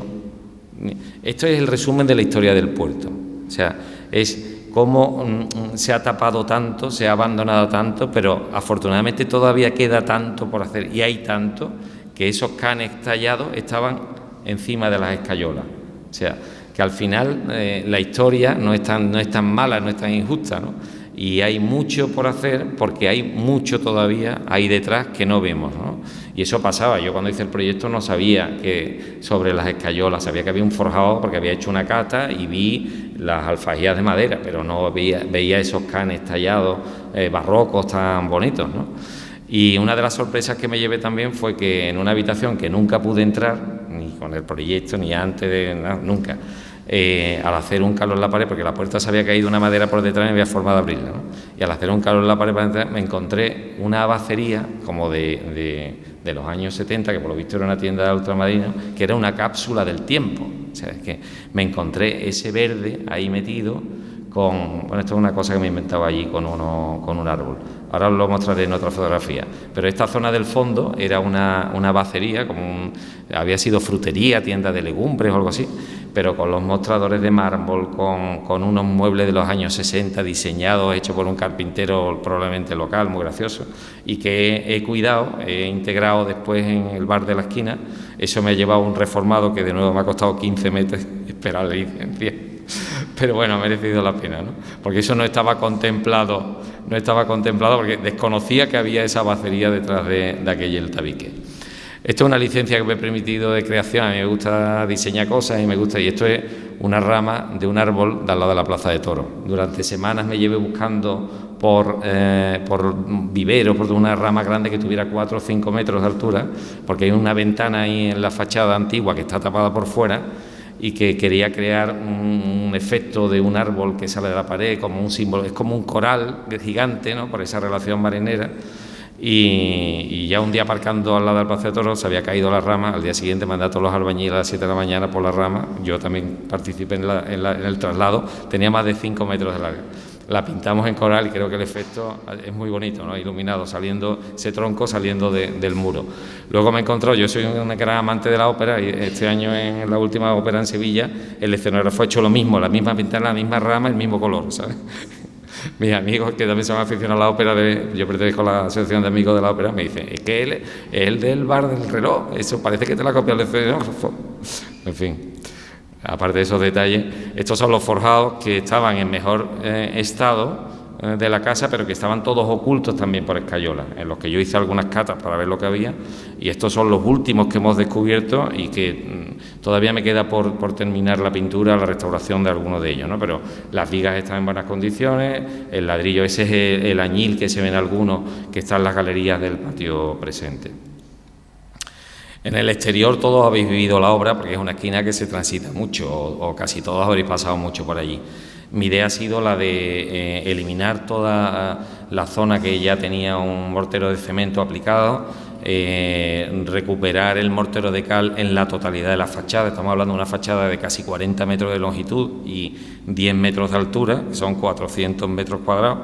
Esto es el resumen de la historia del puerto. O sea, es cómo se ha tapado tanto, se ha abandonado tanto, pero afortunadamente todavía queda tanto por hacer, y hay tanto que esos canes tallados estaban encima de las escayolas. O sea, que al final la historia no es tan mala, no es tan injusta, ¿no? y hay mucho por hacer porque hay mucho todavía ahí detrás que no vemos, ¿no? Y eso pasaba, yo cuando hice el proyecto no sabía que sobre las escayolas, sabía que había un forjado porque había hecho una cata y vi las alfajías de madera, pero no veía esos canes tallados barrocos tan bonitos, ¿no? Y una de las sorpresas que me llevé también fue que en una habitación que nunca pude entrar, ni con el proyecto, ni antes de nada, nunca, al hacer un calor en la pared, porque la puerta se había caído una madera por detrás y me había forma de abrirla, ¿no? Y al hacer un calor en la pared para entrar, me encontré una abacería como de los años 70, que por lo visto era una tienda de ultramarinos, que era una cápsula del tiempo. O sea, es que me encontré ese verde ahí metido con... Bueno, esto es una cosa que me inventaba allí con un árbol. Ahora os lo mostraré en otra fotografía. Pero esta zona del fondo era una bacería, había sido frutería, tienda de legumbres o algo así, pero con los mostradores de mármol, con unos muebles de los años 60 diseñados, hechos por un carpintero probablemente local, muy gracioso, y que he cuidado, he integrado después en el bar de la esquina. Eso me ha llevado a un reformado que de nuevo me ha costado 15 metros esperar en pie. Pero bueno, ha merecido la pena, ¿no? Porque eso no estaba contemplado porque desconocía que había esa bacería detrás de aquel tabique. Esto es una licencia que me he permitido de creación. A mí me gusta diseñar cosas y esto es una rama de un árbol de al lado de la Plaza de Toros. Durante semanas me llevé buscando por viveros, por una rama grande que tuviera 4 o 5 metros de altura, porque hay una ventana ahí en la fachada antigua que está tapada por fuera y que quería crear un efecto de un árbol que sale de la pared como un símbolo, es como un coral gigante, ¿no? Por esa relación marinera. Y ya un día aparcando al lado del Plaza de Toros se había caído la rama. Al día siguiente mandé a todos los albañiles a las 7 de la mañana por la rama. Yo también participé en el traslado. Tenía más de 5 metros de larga. La pintamos en coral y creo que el efecto es muy bonito, ¿no? Iluminado, saliendo ese tronco saliendo del muro. Luego me encontró, yo soy un gran amante de la ópera y este año en la última ópera en Sevilla el escenógrafo ha hecho lo mismo, la misma pintada, la misma rama, el mismo color, ¿sabes? Mis amigos que también se han aficionado a la ópera, yo pertenezco a la asociación de amigos de la ópera, me dicen, es que él es el del bar del reloj, eso parece que te la ha copiado el escenógrafo. En fin. Aparte de esos detalles, estos son los forjados que estaban en mejor estado de la casa, pero que estaban todos ocultos también por escayolas, en los que yo hice algunas catas para ver lo que había, y estos son los últimos que hemos descubierto y que todavía me queda por terminar la pintura, la restauración de algunos de ellos, ¿no? Pero las vigas están en buenas condiciones, el ladrillo, ese es el añil que se ven algunos que están en las galerías del patio presente. En el exterior todos habéis vivido la obra porque es una esquina que se transita mucho o casi todos habréis pasado mucho por allí. Mi idea ha sido la de eliminar toda la zona que ya tenía un mortero de cemento aplicado, recuperar el mortero de cal en la totalidad de la fachada. Estamos hablando de una fachada de casi 40 metros de longitud y 10 metros de altura, que son 400 metros cuadrados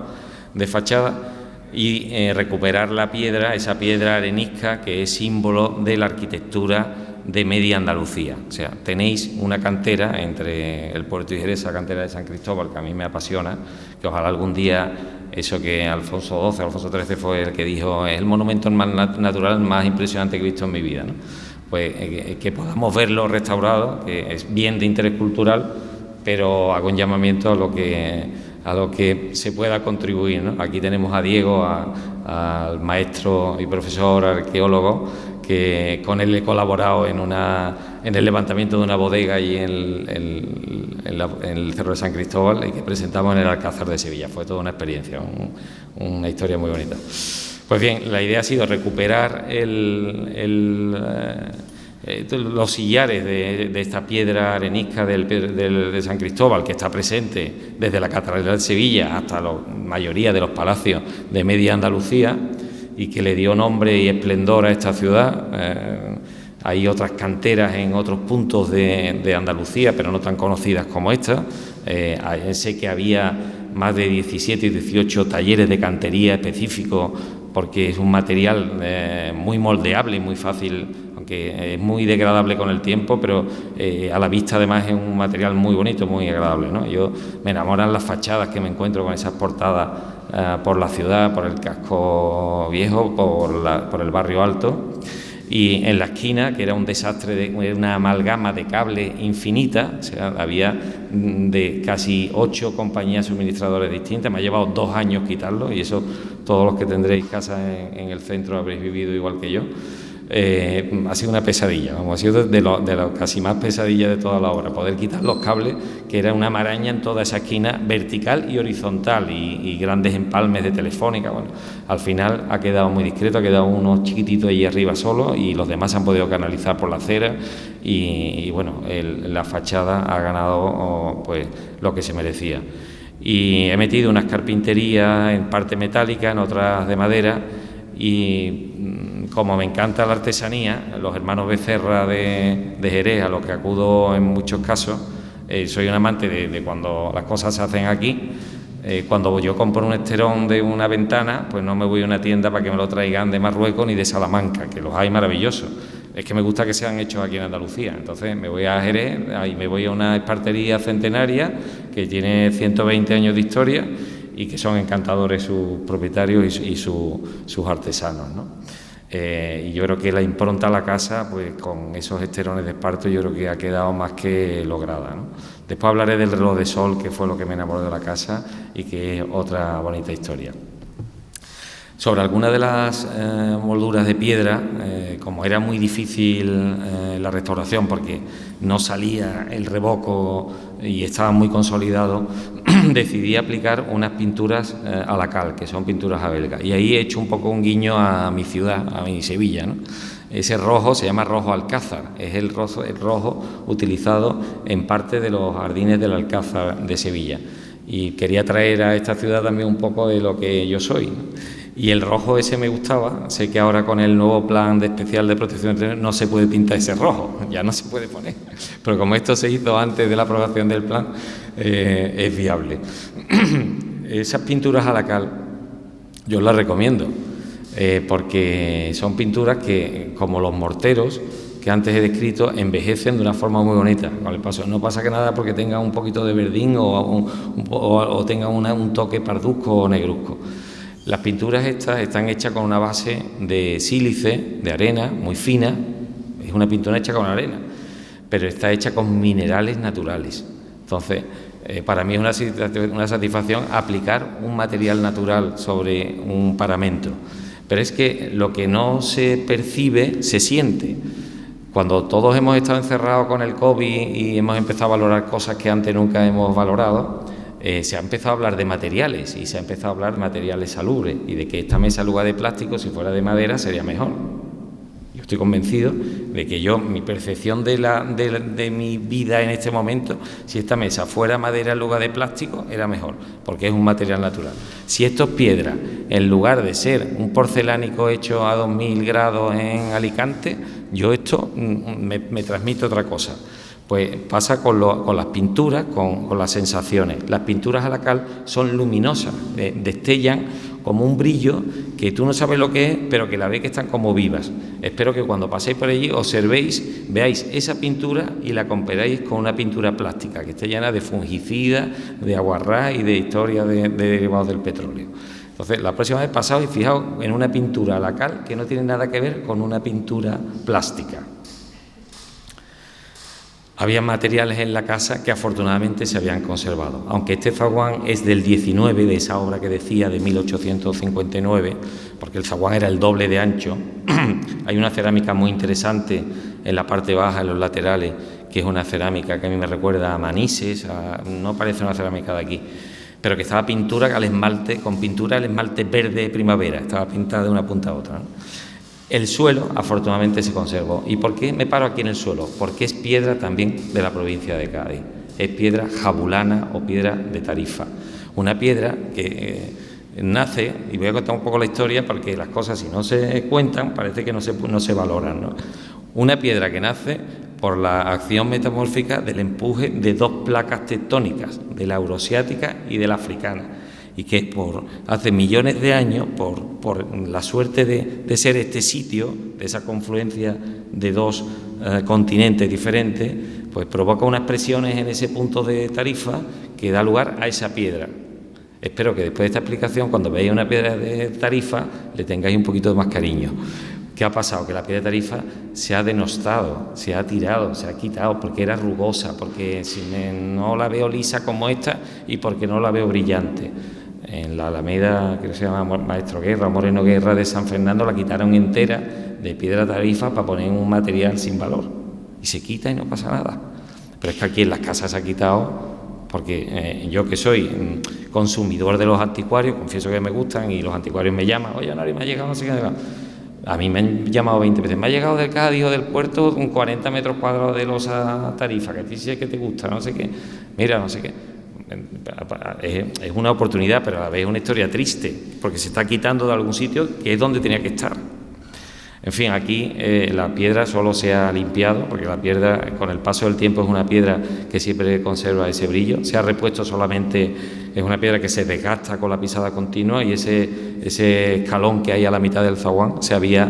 de fachada. Y recuperar la piedra, esa piedra arenisca que es símbolo de la arquitectura de media Andalucía. O sea, tenéis una cantera entre el Puerto y Jerez, esa cantera de San Cristóbal, que a mí me apasiona, que ojalá algún día, eso que Alfonso XIII fue el que dijo, es el monumento natural más impresionante que he visto en mi vida, ¿no? Pues que podamos verlo restaurado, que es bien de interés cultural, pero hago un llamamiento a lo que se pueda contribuir, ¿no? Aquí tenemos a Diego, al maestro y profesor arqueólogo, que con él he colaborado en el levantamiento de una bodega y en el Cerro de San Cristóbal y que presentamos en el Alcázar de Sevilla. Fue toda una experiencia, una historia muy bonita. Pues bien, la idea ha sido recuperar los sillares de esta piedra arenisca de San Cristóbal, que está presente desde la Catedral de Sevilla hasta la mayoría de los palacios de media Andalucía y que le dio nombre y esplendor a esta ciudad. Hay otras canteras en otros puntos de Andalucía, pero no tan conocidas como esta. Sé que había más de 17 y 18 talleres de cantería específicos, porque es un material muy moldeable y muy fácil, aunque es muy degradable con el tiempo, pero a la vista además es un material muy bonito, muy agradable, ¿no? Me enamoran las fachadas que me encuentro con esas portadas por la ciudad, por el casco viejo, por el barrio alto. y en la esquina, que era un desastre, de una amalgama de cable infinita, o sea, había de casi 8 compañías suministradoras distintas. Me ha llevado 2 años quitarlo, y eso todos los que tendréis casa en el centro habréis vivido igual que yo. Ha sido una pesadilla, vamos, ha sido de lo casi más pesadilla de toda la obra, poder quitar los cables, que era una maraña en toda esa esquina vertical y horizontal, y grandes empalmes de Telefónica. Bueno, al final ha quedado muy discreto, ha quedado unos chiquititos allí arriba solo, y los demás se han podido canalizar por la acera, y bueno, la fachada ha ganado pues lo que se merecía. Y he metido unas carpinterías en parte metálica, en otras de madera, y como me encanta la artesanía, los hermanos Becerra de Jerez, a los que acudo en muchos casos, soy un amante de cuando las cosas se hacen aquí. Cuando yo compro un esterón de una ventana, pues no me voy a una tienda para que me lo traigan de Marruecos ni de Salamanca, que los hay maravillosos. Es que me gusta que sean hechos aquí en Andalucía. Entonces me voy a Jerez, ahí me voy a una espartería centenaria que tiene 120 años de historia, y que son encantadores sus propietarios y sus artesanos, ¿no? Y yo creo que la impronta a la casa, pues con esos esterones de esparto, yo creo que ha quedado más que lograda, ¿no? Después hablaré del reloj de sol, que fue lo que me enamoró de la casa y que es otra bonita historia. Sobre algunas de las molduras de piedra, como era muy difícil la restauración porque no salía el revoco y estaba muy consolidado, decidí aplicar unas pinturas a la cal, que son pinturas a belga, y ahí he hecho un poco un guiño a mi ciudad, a mi Sevilla, ¿no? Ese rojo se llama rojo alcázar, es el rojo utilizado en parte de los jardines del Alcázar de Sevilla, y quería traer a esta ciudad también un poco de lo que yo soy, ¿no? Y el rojo ese me gustaba. Sé que ahora con el nuevo plan especial de protección de no se puede pintar ese rojo, ya no se puede poner, pero como esto se hizo antes de la aprobación del plan, es viable. Esas pinturas a la cal yo las recomiendo, porque son pinturas que, como los morteros que antes he descrito, envejecen de una forma muy bonita con el paso. No pasa que nada porque tenga un poquito de verdín o tenga un toque parduzco o negruzco. Las pinturas estas están hechas con una base de sílice, de arena, muy fina. Es una pintura hecha con arena, pero está hecha con minerales naturales. Entonces, para mí es una satisfacción aplicar un material natural sobre un paramento. Pero es que lo que no se percibe, se siente. Cuando todos hemos estado encerrados con el COVID y hemos empezado a valorar cosas que antes nunca hemos valorado, se ha empezado a hablar de materiales, y se ha empezado a hablar de materiales salubres, y de que esta mesa, en lugar de plástico, si fuera de madera, sería mejor. Yo estoy convencido de que mi percepción de mi vida en este momento, si esta mesa fuera madera en lugar de plástico, era mejor, porque es un material natural. Si esto es piedra, en lugar de ser un porcelánico hecho a 2000 grados en Alicante, yo esto me transmite otra cosa. Pues pasa con las pinturas, con las sensaciones. Las pinturas a la cal son luminosas, destellan como un brillo que tú no sabes lo que es, pero que la ves que están como vivas. Espero que cuando paséis por allí observéis, veáis esa pintura y la comparéis con una pintura plástica que esté llena de fungicidas, de aguarrás y de historias de derivados del petróleo. Entonces, la próxima vez pasaos y fijaos en una pintura a la cal que no tiene nada que ver con una pintura plástica. Había materiales en la casa que afortunadamente se habían conservado. Aunque este zaguán es del 19, de esa obra que decía, de 1859, porque el zaguán era el doble de ancho, hay una cerámica muy interesante en la parte baja, en los laterales, que es una cerámica que a mí me recuerda a Manises, no parece una cerámica de aquí, pero que estaba pintura al esmalte, con pintura al esmalte verde primavera, estaba pintada de una punta a otra, ¿no? El suelo, afortunadamente, se conservó. ¿Y por qué me paro aquí en el suelo? Porque es piedra también de la provincia de Cádiz. Es piedra jabulana o piedra de Tarifa. Una piedra que nace, y voy a contar un poco la historia porque las cosas, si no se cuentan, parece que no se valoran, ¿no? Una piedra que nace por la acción metamórfica del empuje de 2 placas tectónicas, de la euroasiática y de la africana, y que hace millones de años, por la suerte de ser este sitio, de esa confluencia de 2 continentes diferentes, pues provoca unas presiones en ese punto de Tarifa que da lugar a esa piedra. Espero que después de esta explicación, cuando veáis una piedra de Tarifa, le tengáis un poquito más cariño. ¿Qué ha pasado? Que la piedra de Tarifa se ha denostado, se ha tirado, se ha quitado porque era rugosa, porque no la veo lisa como esta y porque no la veo brillante. En la Alameda, que se llama Maestro Guerra, Moreno Guerra de San Fernando, la quitaron entera de piedra Tarifa para poner un material sin valor. Y se quita y no pasa nada. Pero es que aquí en las casas se ha quitado porque yo, que soy consumidor de los anticuarios, confieso que me gustan y los anticuarios me llaman, oye, Nari, me ha llegado, no sé qué. A mí me han llamado 20 veces, me ha llegado del Cádiz o del puerto un 40 metros cuadrados de losa Tarifa, que dice que te gusta, no sé qué, mira, no sé qué. Es una oportunidad, pero a la vez es una historia triste, porque se está quitando de algún sitio que es donde tenía que estar. En fin, aquí la piedra solo se ha limpiado, porque la piedra con el paso del tiempo es una piedra que siempre conserva ese brillo. Se ha repuesto solamente, es una piedra que se desgasta con la pisada continua, y ese escalón que hay a la mitad del zaguán se había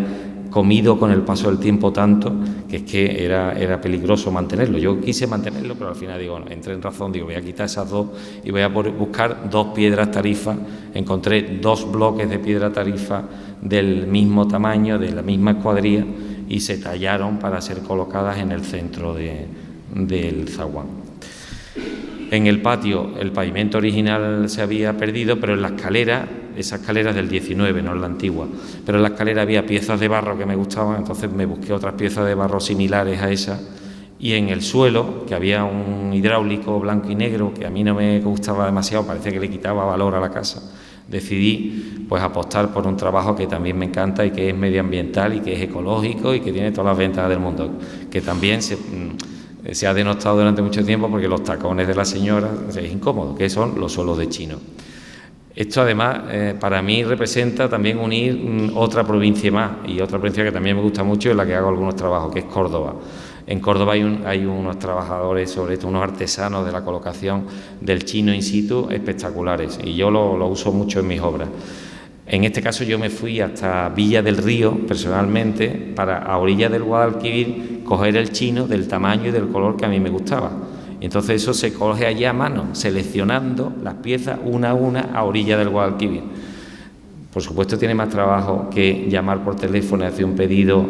comido con el paso del tiempo tanto que es que era peligroso mantenerlo. Yo quise mantenerlo, pero al final digo, bueno, entré en razón, digo, voy a quitar esas dos y voy a buscar 2 piedras Tarifa. Encontré 2 bloques de piedra Tarifa del mismo tamaño, de la misma escuadría, y se tallaron para ser colocadas en el centro del zaguán. En el patio el pavimento original se había perdido, pero en la escalera, esa escalera es del 19, no es la antigua, pero en la escalera había piezas de barro que me gustaban, entonces me busqué otras piezas de barro similares a esa, y en el suelo, que había un hidráulico blanco y negro que a mí no me gustaba demasiado, parecía que le quitaba valor a la casa, decidí pues apostar por un trabajo que también me encanta y que es medioambiental y que es ecológico y que tiene todas las ventajas del mundo, que también se ha denostado durante mucho tiempo porque los tacones de la señora es incómodo, que son los suelos de chino. Esto además para mí representa también unir otra provincia más, y otra provincia que también me gusta mucho y en la que hago algunos trabajos, que es Córdoba. En Córdoba hay unos trabajadores, sobre todo unos artesanos de la colocación del chino in situ espectaculares, y yo lo uso mucho en mis obras. En este caso yo me fui hasta Villa del Río personalmente para, a orillas del Guadalquivir, coger el chino del tamaño y del color que a mí me gustaba. Y entonces eso se coge allí a mano, seleccionando las piezas una a una a orilla del Guadalquivir. Por supuesto tiene más trabajo que llamar por teléfono y hacer un pedido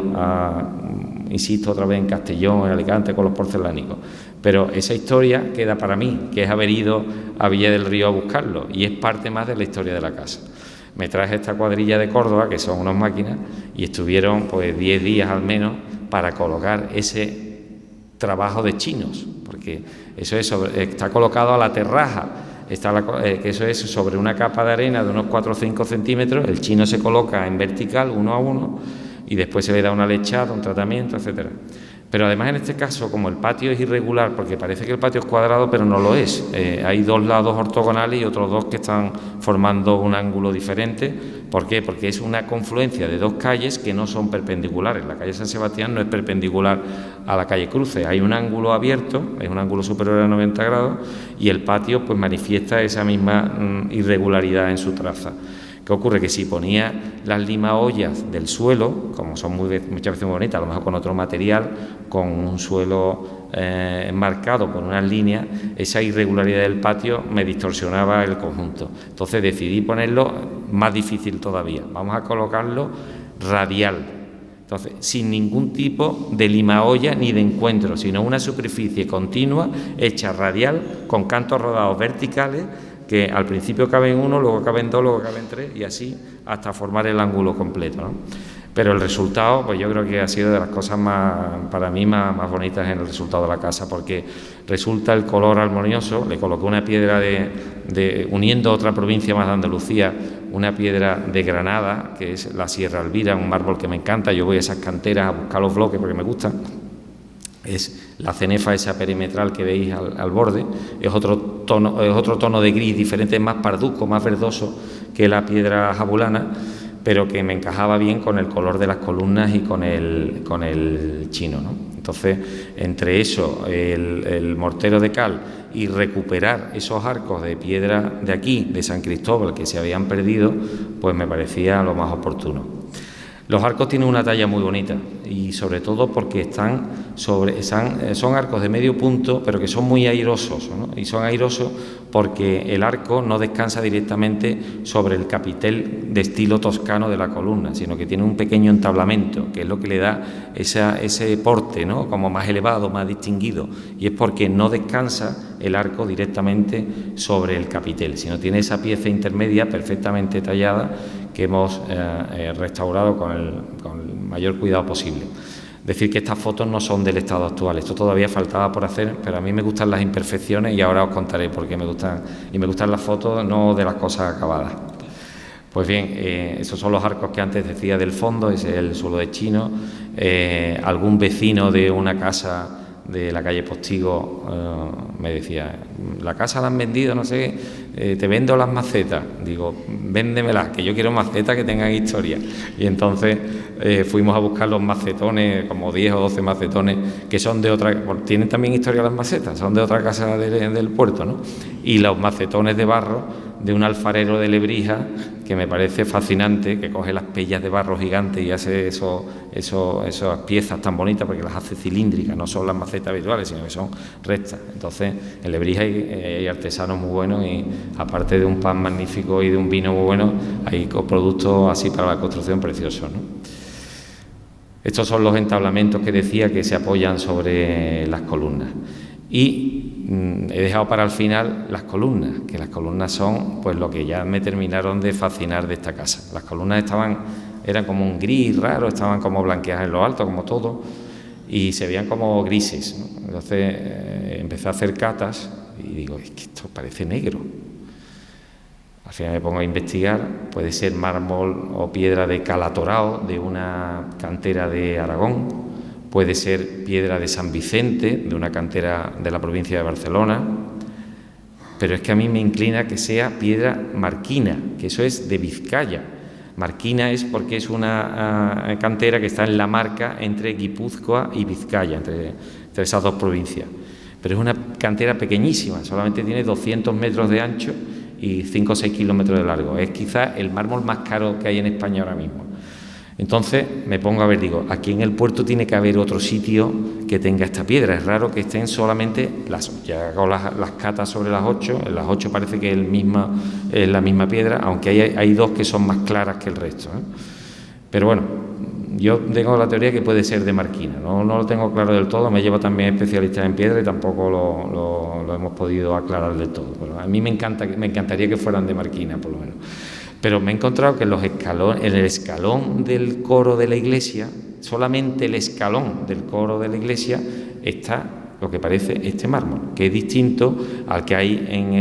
insisto otra vez, en Castellón, en Alicante, con los porcelánicos. Pero esa historia queda para mí, que es haber ido a Villa del Río a buscarlo, y es parte más de la historia de la casa. Me traje esta cuadrilla de Córdoba, que son unas máquinas, y estuvieron pues 10 días al menos para colocar ese trabajo de chinos, porque eso está colocado a la terraja, que eso es sobre una capa de arena de unos 4 o 5 centímetros, el chino se coloca en vertical, uno a uno, y después se le da una lechada, un tratamiento, etcétera. Pero además en este caso, como el patio es irregular, porque parece que el patio es cuadrado, pero no lo es, hay 2 lados ortogonales y otros 2 que están formando un ángulo diferente. ¿Por qué? Porque es una confluencia de 2 calles que no son perpendiculares. La calle San Sebastián no es perpendicular a la calle Cruces, hay un ángulo abierto, es un ángulo superior a 90 grados, y el patio pues manifiesta esa misma irregularidad en su traza. ¿Qué ocurre? Que si ponía las limaollas del suelo, como son muchas veces muy bonitas, a lo mejor con otro material, con un suelo marcado por unas líneas, esa irregularidad del patio me distorsionaba el conjunto. Entonces decidí ponerlo más difícil todavía. Vamos a colocarlo radial. Entonces, sin ningún tipo de limaolla ni de encuentro, sino una superficie continua, hecha radial, con cantos rodados verticales, que al principio caben 1, luego caben 2, luego caben 3 y así hasta formar el ángulo completo, ¿no? Pero el resultado, pues yo creo que ha sido de las cosas para mí más bonitas en el resultado de la casa, porque resulta el color armonioso. Le coloqué una piedra uniendo otra provincia más de Andalucía, una piedra de Granada, que es la Sierra Elvira, un mármol que me encanta. Yo voy a esas canteras a buscar los bloques porque me gustan. Es la cenefa esa perimetral que veis al borde, es otro tono de gris diferente, más parduzco, más verdoso que la piedra jabulana, pero que me encajaba bien con el color de las columnas y con el chino, ¿no? Entonces, entre eso, el mortero de cal y recuperar esos arcos de piedra de aquí, de San Cristóbal, que se habían perdido, pues me parecía lo más oportuno. Los arcos tienen una talla muy bonita y sobre todo porque son arcos de medio punto, pero que son muy airosos, ¿no? Y son airosos porque el arco no descansa directamente sobre el capitel de estilo toscano de la columna, sino que tiene un pequeño entablamento, que es lo que le da ese porte, ¿no? Como más elevado, más distinguido, y es porque no descansa el arco directamente sobre el capitel, sino tiene esa pieza intermedia perfectamente tallada que hemos restaurado con el mayor cuidado posible. Decir que estas fotos no son del estado actual, esto todavía faltaba por hacer, pero a mí me gustan las imperfecciones y ahora os contaré por qué me gustan. Y me gustan las fotos, no de las cosas acabadas. Pues bien, esos son los arcos que antes decía del fondo, ese es el suelo de Chino. Algún vecino de una casa de la calle Postigo me decía, la casa la han vendido, no sé, te vendo las macetas. Digo, véndemelas, que yo quiero macetas que tengan historia. Y entonces fuimos a buscar los macetones, como 10 o 12 macetones, que son de otra, tienen también historia las macetas, son de otra casa del puerto, ¿no? Y los macetones de barro de un alfarero de Lebrija, que me parece fascinante, que coge las pellas de barro gigantes y hace esas piezas tan bonitas, porque las hace cilíndricas, no son las macetas habituales, sino que son rectas. Entonces, en Lebrija hay artesanos muy buenos y, aparte de un pan magnífico y de un vino muy bueno, hay productos así para la construcción preciosos, ¿no? Estos son los entablamentos que decía que se apoyan sobre las columnas. Y he dejado para el final las columnas, que las columnas son pues lo que ya me terminaron de fascinar de esta casa. Las columnas eran como un gris raro, estaban como blanqueadas en lo alto, como todo, y se veían como grises, ¿no? Entonces empecé a hacer catas y digo, es que esto parece negro. Al final me pongo a investigar, puede ser mármol o piedra de Calatorao, de una cantera de Aragón. Puede ser piedra de San Vicente, de una cantera de la provincia de Barcelona, pero es que a mí me inclina que sea piedra marquina, que eso es de Vizcaya. Marquina es porque es una cantera que está en la marca entre Guipúzcoa y Vizcaya, entre esas dos provincias. Pero es una cantera pequeñísima, solamente tiene 200 metros de ancho y 5 o 6 kilómetros de largo. Es quizás el mármol más caro que hay en España ahora mismo. Entonces me pongo a ver, digo, aquí en el puerto tiene que haber otro sitio que tenga esta piedra. Es raro que estén solamente ya hago las catas sobre las 8, en las 8 parece que es la misma piedra, aunque hay dos que son más claras que el resto, ¿eh? Pero bueno, yo tengo la teoría que puede ser de marquina, no lo tengo claro del todo, me llevo también especialistas en piedra y tampoco lo hemos podido aclarar del todo. Pero a mí me encantaría que fueran de marquina, por lo menos. Pero me he encontrado que en el escalón del coro de la iglesia, solamente el escalón del coro de la iglesia, está lo que parece este mármol, que es distinto al que hay en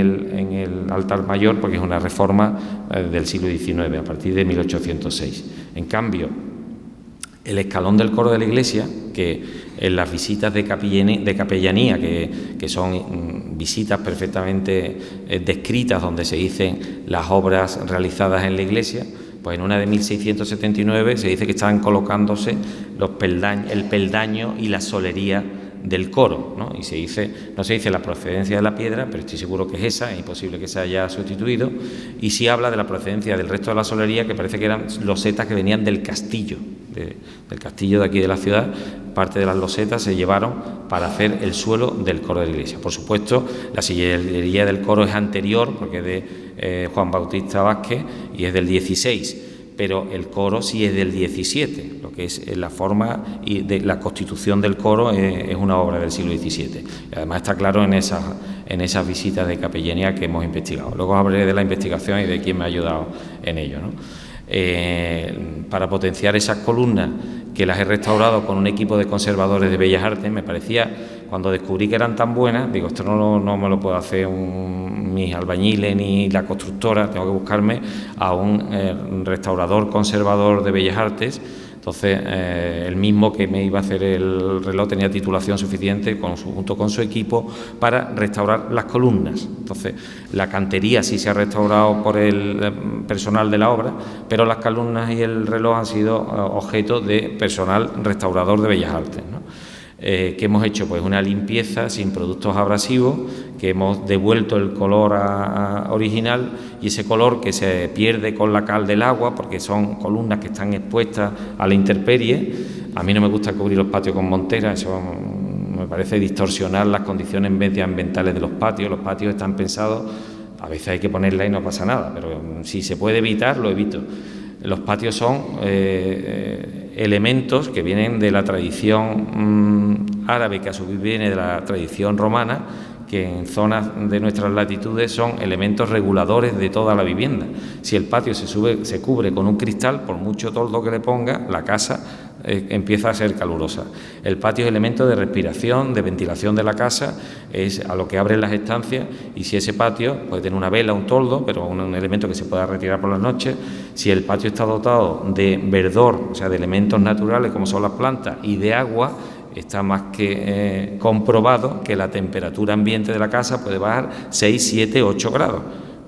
el altar mayor, porque es una reforma del siglo XIX, a partir de 1806. En cambio, el escalón del coro de la iglesia, que en las visitas de capellanía, que son visitas perfectamente descritas, donde se dicen las obras realizadas en la iglesia, pues en una de 1679 se dice que estaban colocándose el peldaño y la solería del coro, ¿no? Y no se dice la procedencia de la piedra, pero estoy seguro que es esa, es imposible que se haya sustituido, y sí habla de la procedencia del resto de la solería, que parece que eran losetas que venían del castillo, del castillo de aquí de la ciudad. Parte de las losetas se llevaron para hacer el suelo del coro de la iglesia. Por supuesto, la sillería del coro es anterior, porque es de Juan Bautista Vázquez y es del 16, pero el coro sí es del 17, lo que es la forma y de la constitución del coro es una obra del siglo XVII. Y además está claro en esas visitas de capellanía que hemos investigado. Luego hablaré de la investigación y de quién me ha ayudado en ello, ¿no? Para potenciar esas columnas, que las he restaurado con un equipo de conservadores de Bellas Artes, me parecía, cuando descubrí que eran tan buenas, digo, esto no me lo puedo hacer mis albañiles ni la constructora, tengo que buscarme a un restaurador conservador de Bellas Artes. Entonces, el mismo que me iba a hacer el reloj tenía titulación suficiente junto con su equipo para restaurar las columnas. Entonces, la cantería sí se ha restaurado por el personal de la obra, pero las columnas y el reloj han sido objeto de personal restaurador de Bellas Artes, ¿no? ¿Qué hemos hecho? Pues una limpieza sin productos abrasivos, que hemos devuelto el color original, y ese color que se pierde con la cal del agua, porque son columnas que están expuestas a la intemperie. A mí no me gusta cubrir los patios con monteras, eso me parece distorsionar las condiciones medioambientales de los patios. Los patios están pensados, a veces hay que ponerla y no pasa nada, pero si se puede evitar, lo evito. Los patios son elementos que vienen de la tradición árabe, que a su vez viene de la tradición romana, que en zonas de nuestras latitudes son elementos reguladores de toda la vivienda. Si el patio se cubre con un cristal, por mucho toldo que le ponga, la casa empieza a ser calurosa. El patio es elemento de respiración, de ventilación de la casa, es a lo que abren las estancias, y si ese patio puede tener una vela, un toldo, pero un elemento que se pueda retirar por las noches, si el patio está dotado de verdor, o sea, de elementos naturales como son las plantas, y de agua, está más que comprobado que la temperatura ambiente de la casa puede bajar 6, 7, 8 grados.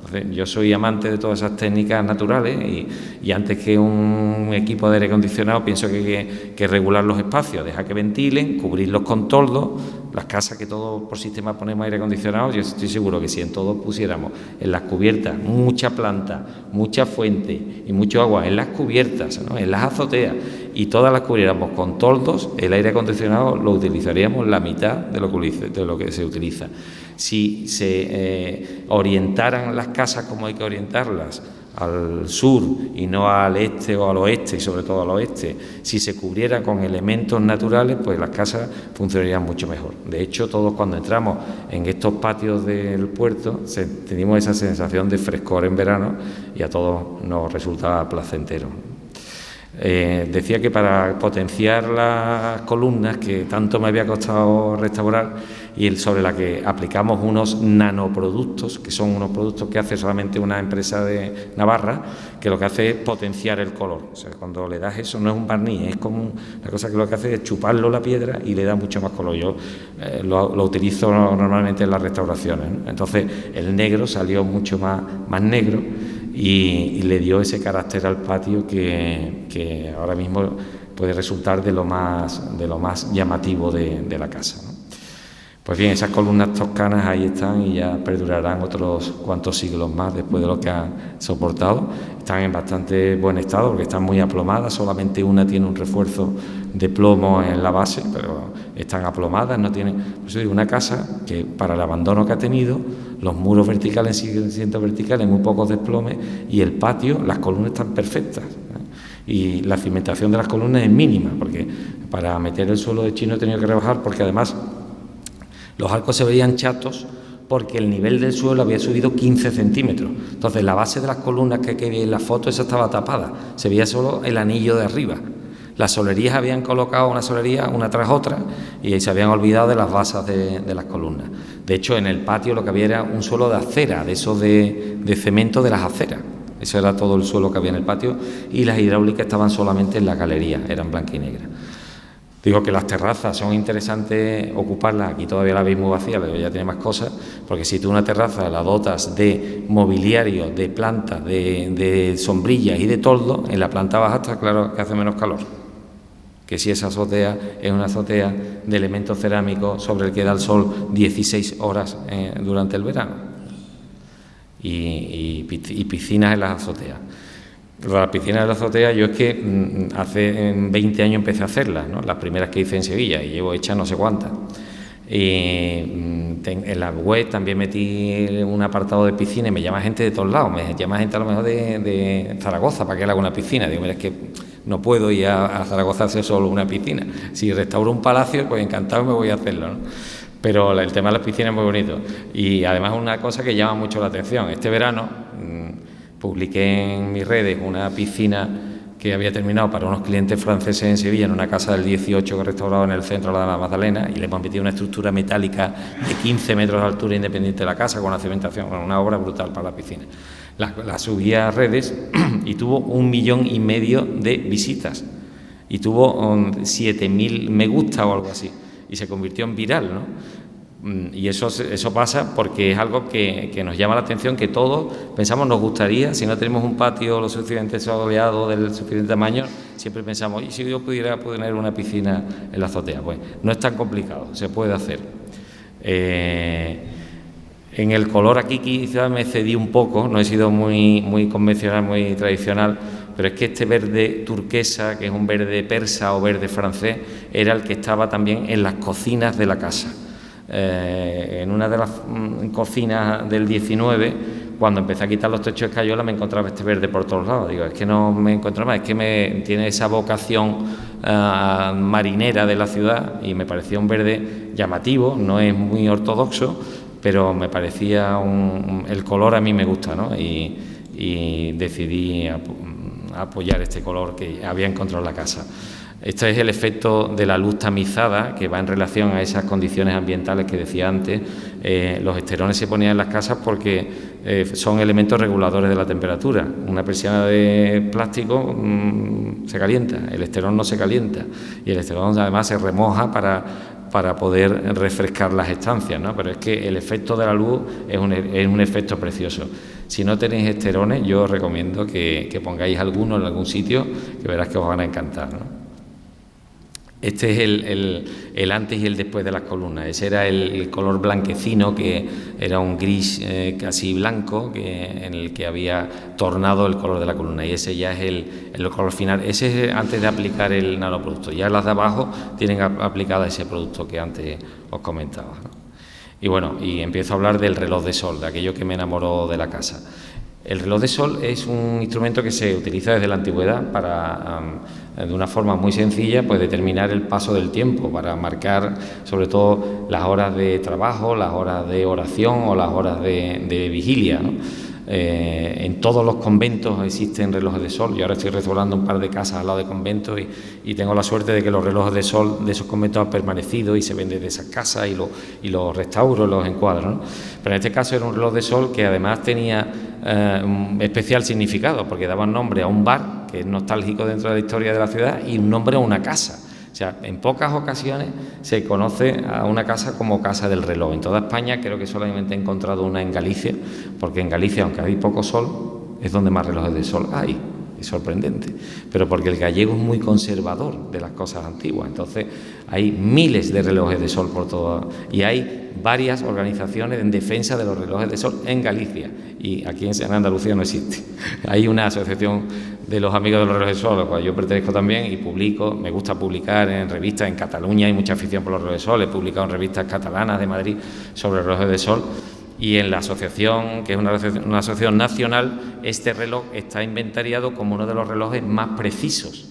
Entonces, yo soy amante de todas esas técnicas naturales, y antes que un equipo de aire acondicionado pienso que hay que regular los espacios, dejar que ventilen, cubrirlos con toldo. Las casas que todos por sistema ponemos aire acondicionado, yo estoy seguro que si en todos pusiéramos en las cubiertas mucha planta, mucha fuente y mucho agua en las cubiertas, ¿no?, en las azoteas, y todas las cubriéramos con toldos, el aire acondicionado lo utilizaríamos la mitad de lo que se utiliza. Si se orientaran las casas como hay que orientarlas, al sur y no al este o al oeste, y sobre todo al oeste, si se cubriera con elementos naturales, pues las casas funcionarían mucho mejor. De hecho, todos cuando entramos en estos patios del puerto tenemos esa sensación de frescor en verano, y a todos nos resulta placentero. Decía que para potenciar las columnas, que tanto me había costado restaurar, y sobre la que aplicamos unos nanoproductos, que son unos productos que hace solamente una empresa de Navarra, que lo que hace es potenciar el color. O sea, cuando le das eso, no es un barniz, es como una cosa que lo que hace es chuparlo la piedra y le da mucho más color. Yo lo utilizo normalmente en las restauraciones, ¿no? Entonces el negro salió mucho más negro, y le dio ese carácter al patio que ahora mismo puede resultar de lo más llamativo de la casa, ¿no? Pues bien, esas columnas toscanas ahí están, y ya perdurarán otros cuantos siglos más después de lo que han soportado. Están en bastante buen estado porque están muy aplomadas, solamente una tiene un refuerzo de plomo en la base, pero están aplomadas, no tienen... Pues digo, una casa que para el abandono que ha tenido, los muros verticales siguen siendo verticales, muy pocos desplomes, y el patio, las columnas están perfectas, ¿eh? Y la cimentación de las columnas es mínima, porque para meter el suelo de chino he tenido que rebajar, porque además los arcos se veían chatos porque el nivel del suelo había subido 15 centímetros. Entonces la base de las columnas que vi en la foto, esa estaba tapada, se veía solo el anillo de arriba. Las solerías habían colocado una solería una tras otra, y ahí se habían olvidado de las bases de las columnas. De hecho, en el patio lo que había era un suelo de acera, de esos de cemento de las aceras. Eso era todo el suelo que había en el patio, y las hidráulicas estaban solamente en la galería, eran blanca y negra. Digo que las terrazas son interesantes ocuparlas, aquí todavía la veis muy vacía, pero ya tiene más cosas, porque si tú una terraza la dotas de mobiliario, de plantas, de sombrillas y de toldo, en la planta baja está claro que hace menos calor que si esa azotea es una azotea de elementos cerámicos sobre el que da el sol 16 horas durante el verano, y piscinas en las azoteas. Las piscinas de la azotea, yo es que hace 20 años empecé a hacerlas, ¿no? Las primeras que hice en Sevilla, y llevo hechas no sé cuántas. Y en la web también metí un apartado de piscina, y me llama gente de todos lados, me llama gente a lo mejor de Zaragoza para que le haga una piscina. Digo, mira, es que no puedo ir a Zaragoza a hacer solo una piscina. Si restauro un palacio, pues encantado me voy a hacerlo, ¿no? Pero el tema de las piscinas es muy bonito, y además es una cosa que llama mucho la atención. Este verano publiqué en mis redes una piscina que había terminado para unos clientes franceses en Sevilla, en una casa del 18 que he restaurado en el centro de la Magdalena, y le hemos metido una estructura metálica de 15 metros de altura independiente de la casa, con una cementación, una obra brutal para la piscina. La subí a redes y tuvo 1,5 millones de visitas, y tuvo 7.000 me gusta o algo así, y se convirtió en viral, ¿no? Y eso pasa porque es algo que nos llama la atención, que todos pensamos, nos gustaría, si no tenemos un patio lo suficiente soleado, del suficiente tamaño, siempre pensamos, ¿y si yo pudiera poner una piscina en la azotea? Pues no es tan complicado, se puede hacer. En el color aquí quizás me cedí un poco, no he sido muy convencional, muy tradicional, pero es que este verde turquesa, que es un verde persa o verde francés, era el que estaba también en las cocinas de la casa. En una de las cocinas del 19, cuando empecé a quitar los techos de escayola, me encontraba este verde por todos lados. Digo, es que no me encuentro más, es que tiene esa vocación marinera de la ciudad y me parecía un verde llamativo, no es muy ortodoxo, pero me parecía el color a mí me gusta, ¿no? Y decidí apoyar este color que había encontrado en la casa. Este es el efecto de la luz tamizada, que va en relación a esas condiciones ambientales que decía antes. Los esterones se ponían en las casas porque son elementos reguladores de la temperatura. Una persiana de plástico se calienta, el esterón no se calienta, y el esterón además se remoja para poder refrescar las estancias, ¿no? Pero es que el efecto de la luz es un efecto precioso. Si no tenéis esterones, yo os recomiendo que pongáis alguno en algún sitio, que verás que os van a encantar, ¿no? Este es el antes y el después de las columnas. Ese era el color blanquecino, que era un gris casi blanco, en el que había tornado el color de la columna, y ese ya es el color final. Ese es antes de aplicar el nanoproducto. Ya las de abajo tienen aplicada ese producto que antes os comentaba, ¿no? Y bueno, y empiezo a hablar del reloj de sol, de aquello que me enamoró de la casa. El reloj de sol es un instrumento que se utiliza desde la antigüedad para, de una forma muy sencilla, pues determinar el paso del tiempo, para marcar sobre todo las horas de trabajo, las horas de oración o las horas de vigilia, ¿no? En todos los conventos existen relojes de sol. Yo ahora estoy restaurando un par de casas al lado de conventos y tengo la suerte de que los relojes de sol de esos conventos han permanecido y se venden de esas casas y los restauro, los encuadro, ¿no? Pero en este caso era un reloj de sol que además tenía un especial significado, porque daba nombre a un bar que es nostálgico dentro de la historia de la ciudad y un nombre a una casa. O sea, en pocas ocasiones se conoce a una casa como Casa del Reloj. En toda España creo que solamente he encontrado una en Galicia, porque en Galicia, aunque hay poco sol, es donde más relojes de sol hay. Es sorprendente, pero porque el gallego es muy conservador de las cosas antiguas. Entonces hay miles de relojes de sol por todo, y hay varias organizaciones en defensa de los relojes de sol en Galicia, y aquí en Andalucía no existe. Hay una asociación de los amigos de los relojes de sol, a la cual yo pertenezco también, y publico, me gusta publicar en revistas. En Cataluña hay mucha afición por los relojes de sol, he publicado en revistas catalanas de Madrid sobre relojes de sol. Y en la asociación, que es una asociación nacional, este reloj está inventariado como uno de los relojes más precisos.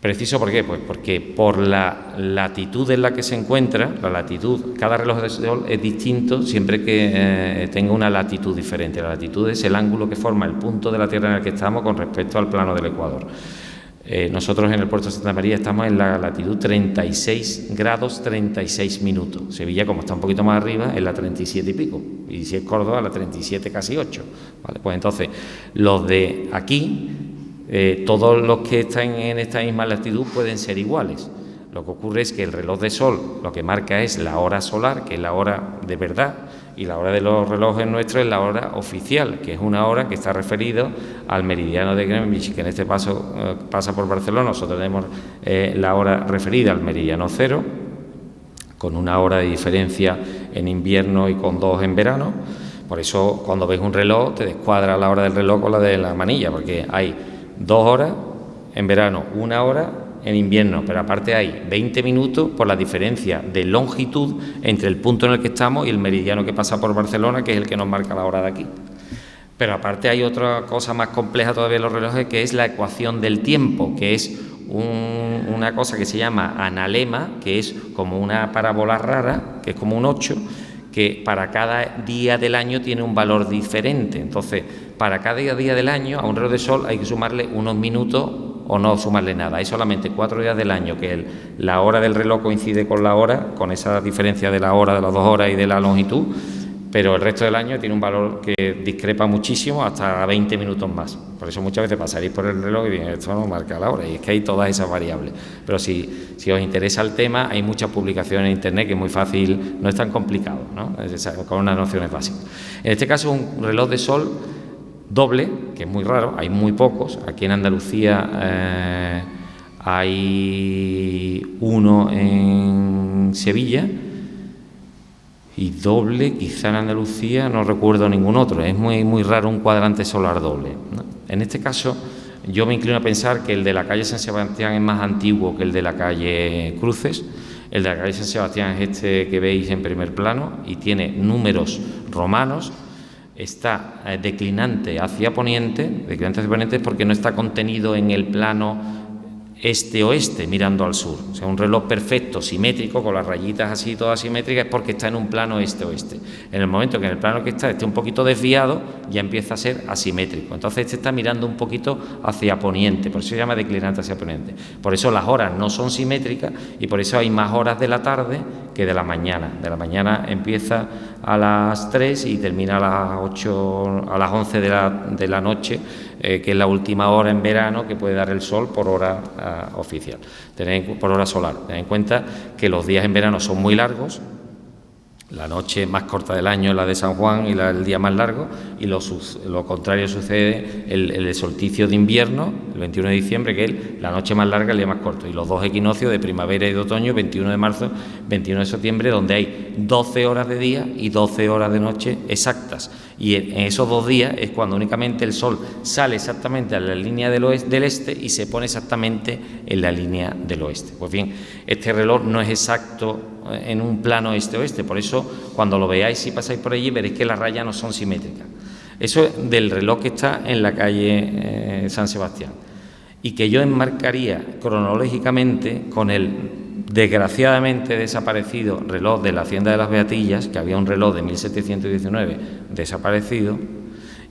¿Preciso por qué? Pues porque por la latitud en la que se encuentra, la latitud, cada reloj de sol es distinto siempre que tenga una latitud diferente. La latitud es el ángulo que forma el punto de la Tierra en el que estamos con respecto al plano del Ecuador. Nosotros en el puerto de Santa María estamos en la latitud 36 grados 36 minutos. Sevilla, como está un poquito más arriba, es la 37 y pico. Y si es Córdoba, la 37 casi 8. ¿Vale? Pues entonces, los de aquí, todos los que están en esta misma latitud pueden ser iguales. Lo que ocurre es que el reloj de sol lo que marca es la hora solar, que es la hora de verdad, y la hora de los relojes nuestros es la hora oficial, que es una hora que está referido al meridiano de Greenwich, que en este paso pasa por Barcelona. Nosotros tenemos la hora referida al meridiano cero, con una hora de diferencia en invierno y con 2 en verano. Por eso cuando ves un reloj te descuadra la hora del reloj con la de la manilla, porque hay 2 horas en verano, 1 hora en invierno, pero aparte hay 20 minutos por la diferencia de longitud entre el punto en el que estamos y el meridiano que pasa por Barcelona, que es el que nos marca la hora de aquí. Pero aparte hay otra cosa más compleja todavía en los relojes, que es la ecuación del tiempo, que es una cosa que se llama analema, que es como una parábola rara, que es como un 8, que para cada día del año tiene un valor diferente. Entonces, para cada día del año, a un reloj de sol hay que sumarle unos minutos o no sumarle nada. Hay solamente 4 días del año que la hora del reloj coincide con la hora, con esa diferencia de la hora, de las 2 horas y de la longitud, pero el resto del año tiene un valor que discrepa muchísimo, hasta 20 minutos más. Por eso muchas veces pasaréis por el reloj y diréis, esto no marca la hora, y es que hay todas esas variables. Pero si os interesa el tema, hay muchas publicaciones en Internet, que es muy fácil, no es tan complicado, ¿no? Con unas nociones básicas. En este caso, un reloj de sol doble, que es muy raro, hay muy pocos. Aquí en Andalucía hay uno en Sevilla, y doble, quizá en Andalucía no recuerdo ningún otro. Es muy raro un cuadrante solar doble, ¿no? En este caso, yo me inclino a pensar que el de la calle San Sebastián es más antiguo que el de la calle Cruces. El de la calle San Sebastián es este que veis en primer plano y tiene números romanos. Está declinante hacia poniente porque no está contenido en el plano este-oeste, mirando al sur. O sea, un reloj perfecto, simétrico, con las rayitas así, todas simétricas, es porque está en un plano este-oeste. En el momento que en el plano que está esté un poquito desviado, ya empieza a ser asimétrico. Entonces, este está mirando un poquito hacia poniente, por eso se llama declinante hacia poniente. Por eso las horas no son simétricas y por eso hay más horas de la tarde que de la mañana. De la mañana empieza a las 3 y termina a las 8, a las 11 de la noche, que es la última hora en verano que puede dar el sol por hora oficial, por hora solar. Tened en cuenta que los días en verano son muy largos, la noche más corta del año es la de San Juan y el día más largo, y lo contrario sucede el solsticio de invierno, el 21 de diciembre, que es la noche más larga, el día más corto, y los dos equinoccios de primavera y de otoño, 21 de marzo, 21 de septiembre, donde hay 12 horas de día y 12 horas de noche exactas. Y en esos 2 días es cuando únicamente el sol sale exactamente a la línea del este y se pone exactamente en la línea del oeste. Pues bien, este reloj no es exacto en un plano este-oeste, por eso cuando lo veáis, si pasáis por allí, veréis que las rayas no son simétricas. Eso es del reloj que está en la calle San Sebastián, y que yo enmarcaría cronológicamente con el desgraciadamente desaparecido reloj de la Hacienda de las Beatillas, que había un reloj de 1719 desaparecido,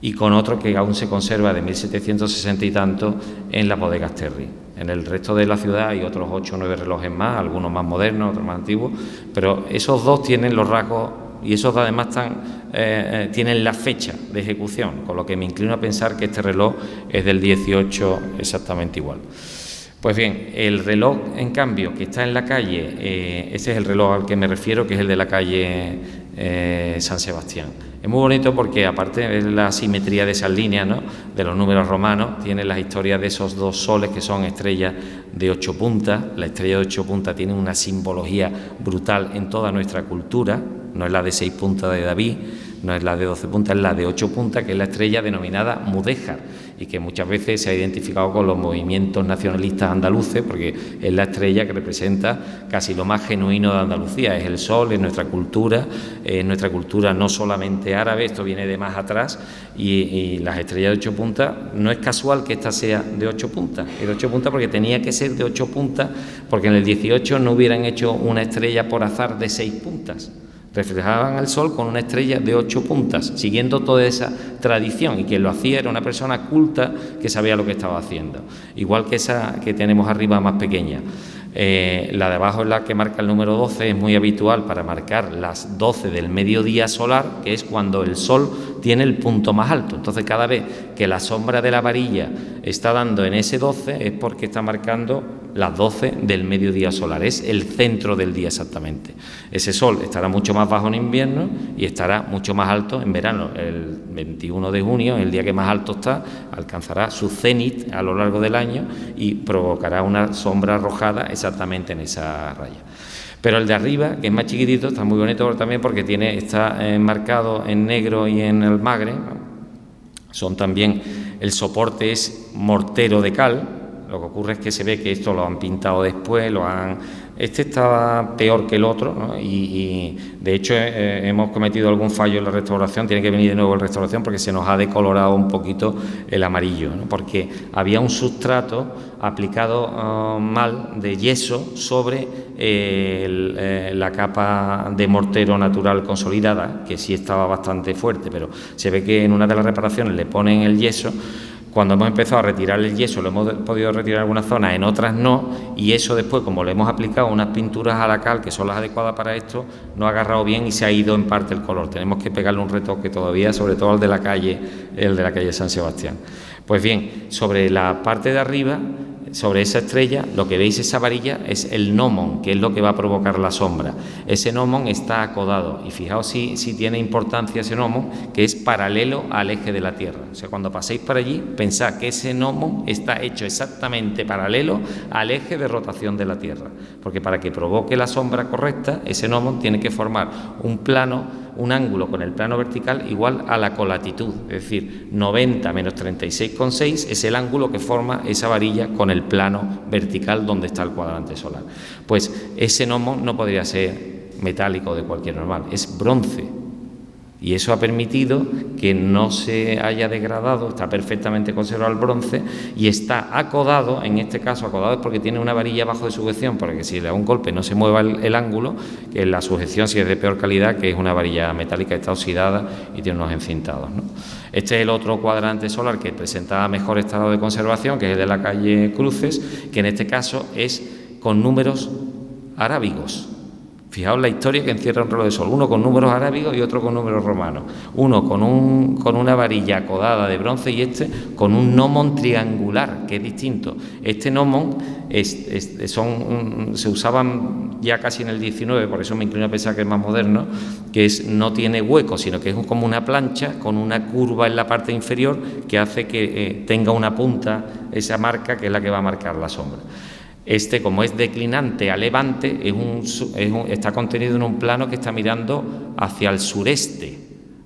y con otro que aún se conserva de 1760 y tanto en las bodegas Terry. En el resto de la ciudad hay otros 8 o 9 relojes más, algunos más modernos, otros más antiguos, pero esos dos tienen los rasgos y esos además tienen la fecha de ejecución, con lo que me inclino a pensar que este reloj es del 18 exactamente igual. Pues bien, el reloj, en cambio, que está en la calle, ese es el reloj al que me refiero, que es el de la calle San Sebastián. Es muy bonito porque, aparte de la simetría de esas líneas, ¿no?, de los números romanos, tiene las historias de esos 2 soles que son estrellas de 8 puntas. La estrella de 8 puntas tiene una simbología brutal en toda nuestra cultura, no es la de 6 puntas de David, no es la de 12 puntas, es la de 8 puntas, que es la estrella denominada Mudéjar, y que muchas veces se ha identificado con los movimientos nacionalistas andaluces, porque es la estrella que representa casi lo más genuino de Andalucía, es el sol, es nuestra cultura no solamente árabe, esto viene de más atrás, y las estrellas de 8 puntas, no es casual que esta sea de 8 puntas, es de 8 puntas porque tenía que ser de 8 puntas, porque en el 18 no hubieran hecho una estrella por azar de 6 puntas. Reflejaban el sol con una estrella de 8 puntas, siguiendo toda esa tradición, y quien lo hacía era una persona culta que sabía lo que estaba haciendo, igual que esa que tenemos arriba más pequeña. La de abajo es la que marca el número 12, es muy habitual para marcar las 12 del mediodía solar, que es cuando el sol tiene el punto más alto. Entonces, cada vez que la sombra de la varilla está dando en ese 12 es porque está marcando las 12 del mediodía solar, es el centro del día exactamente. Ese sol estará mucho más bajo en invierno y estará mucho más alto en verano. El 21 de junio, el día que más alto está, alcanzará su cenit a lo largo del año y provocará una sombra arrojada exactamente en esa raya. Pero el de arriba, que es más chiquitito, está muy bonito también porque está enmarcado en negro y en almagre. Son también, el soporte es mortero de cal. Lo que ocurre es que se ve que esto lo han pintado después, este estaba peor que el otro, ¿no? Y de hecho hemos cometido algún fallo en la restauración, tiene que venir de nuevo la restauración porque se nos ha decolorado un poquito el amarillo, ¿no?, porque había un sustrato aplicado mal de yeso sobre la capa de mortero natural consolidada, que sí estaba bastante fuerte, pero se ve que en una de las reparaciones le ponen el yeso. Cuando hemos empezado a retirar el yeso, lo hemos podido retirar en algunas zonas, en otras no, y eso después, como le hemos aplicado unas pinturas a la cal que son las adecuadas para esto, no ha agarrado bien y se ha ido en parte el color. Tenemos que pegarle un retoque todavía, sobre todo el de la calle San Sebastián. Pues bien, sobre la parte de arriba, sobre esa estrella, lo que veis, esa varilla, es el gnomon, que es lo que va a provocar la sombra. Ese gnomon está acodado, y fijaos si tiene importancia ese gnomon, que es paralelo al eje de la Tierra. O sea, cuando paséis por allí, pensad que ese gnomon está hecho exactamente paralelo al eje de rotación de la Tierra, porque para que provoque la sombra correcta, ese gnomon tiene que formar un plano, un ángulo con el plano vertical igual a la colatitud, es decir, 90 menos 36,6 es el ángulo que forma esa varilla con el plano vertical donde está el cuadrante solar. Pues ese gnomon no podría ser metálico de cualquier normal, es bronce, y eso ha permitido que no se haya degradado, está perfectamente conservado el bronce y está acodado, en este caso acodado es porque tiene una varilla bajo de sujeción, para que si le da un golpe no se mueva el ángulo, que la sujeción si es de peor calidad, que es una varilla metálica, está oxidada y tiene unos encintados, ¿no? Este es el otro cuadrante solar que presenta mejor estado de conservación, que es el de la calle Cruces, que en este caso es con números arábigos. Fijaos la historia que encierra un reloj de sol, uno con números arábigos y otro con números romanos, uno con una varilla acodada de bronce y este con un gnomon triangular, que es distinto. Este gnomon se usaban ya casi en el 19, por eso me inclino a pensar que es más moderno, que no tiene hueco, sino que es como una plancha con una curva en la parte inferior que hace que tenga una punta, esa marca que es la que va a marcar la sombra. Este, como es declinante a levante, está contenido en un plano que está mirando hacia el sureste,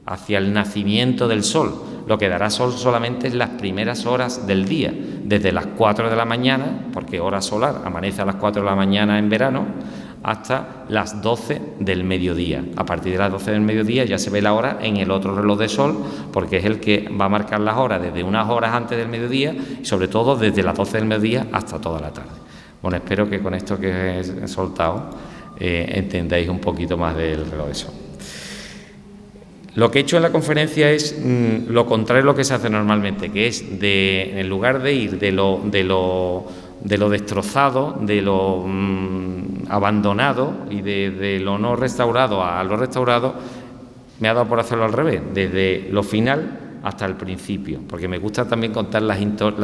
hacia el nacimiento del sol. Lo que dará sol solamente en las primeras horas del día, desde las 4 de la mañana, porque hora solar, amanece a las 4 de la mañana en verano, hasta las 12 del mediodía. A partir de las 12 del mediodía ya se ve la hora en el otro reloj de sol, porque es el que va a marcar las horas desde unas horas antes del mediodía y sobre todo desde las 12 del mediodía hasta toda la tarde. Bueno, espero que con esto que he soltado entendáis un poquito más del reloj de sol. Lo que he hecho en la conferencia es lo contrario a lo que se hace normalmente, que es en lugar de ir de lo destrozado, de lo abandonado y de lo no restaurado a lo restaurado, me ha dado por hacerlo al revés, desde lo final hasta el principio, porque me gusta también contar las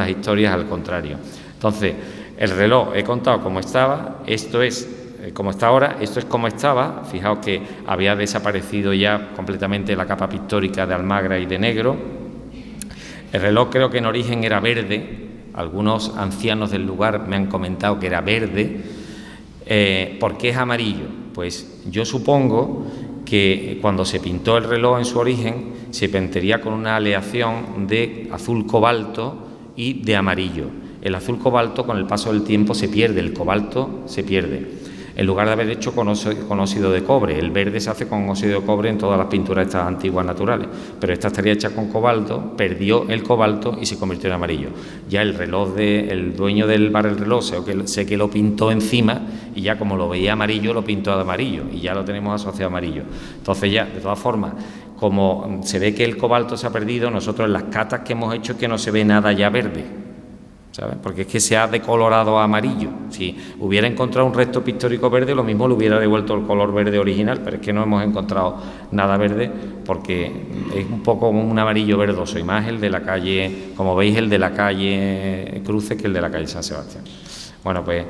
historias al contrario. Entonces, el reloj he contado cómo estaba, esto es como está ahora, esto es como estaba. Fijaos que había desaparecido ya completamente la capa pictórica de almagra y de negro. El reloj creo que en origen era verde, algunos ancianos del lugar me han comentado que era verde. ¿Por qué es amarillo? Pues yo supongo que cuando se pintó el reloj en su origen se pintaría con una aleación de azul cobalto y de amarillo. El azul cobalto con el paso del tiempo se pierde, el cobalto se pierde. En lugar de haber hecho con óxido de cobre, el verde se hace con óxido de cobre en todas las pinturas estas antiguas naturales, pero esta estaría hecha con cobalto, perdió el cobalto y se convirtió en amarillo. Ya el reloj el dueño del bar El Reloj sé que lo pintó encima y ya como lo veía amarillo lo pintó de amarillo y ya lo tenemos asociado a amarillo. Entonces ya, de todas formas, como se ve que el cobalto se ha perdido, nosotros en las catas que hemos hecho es que no se ve nada ya verde, ¿sabes? Porque es que se ha decolorado a amarillo. Si hubiera encontrado un resto pictórico verde, lo mismo le hubiera devuelto el color verde original, pero es que no hemos encontrado nada verde porque es un poco como un amarillo verdoso, y más el de la calle, como veis, el de la calle Cruces que el de la calle San Sebastián. Bueno, pues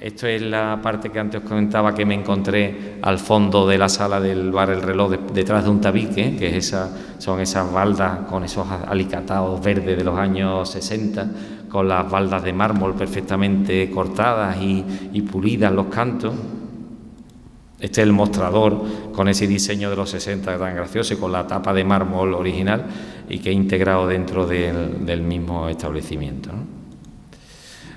esto es la parte que antes os comentaba, que me encontré al fondo de la sala del bar El Reloj, detrás de un tabique, que es son esas baldas con esos alicatados verdes de los años 60, con las baldas de mármol perfectamente cortadas y pulidas los cantos. Este es el mostrador con ese diseño de los 60 tan gracioso y con la tapa de mármol original y que he integrado dentro del mismo establecimiento, ¿no?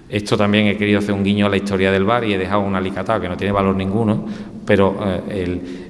Esto también he querido hacer un guiño a la historia del bar y he dejado un alicatado que no tiene valor ninguno, pero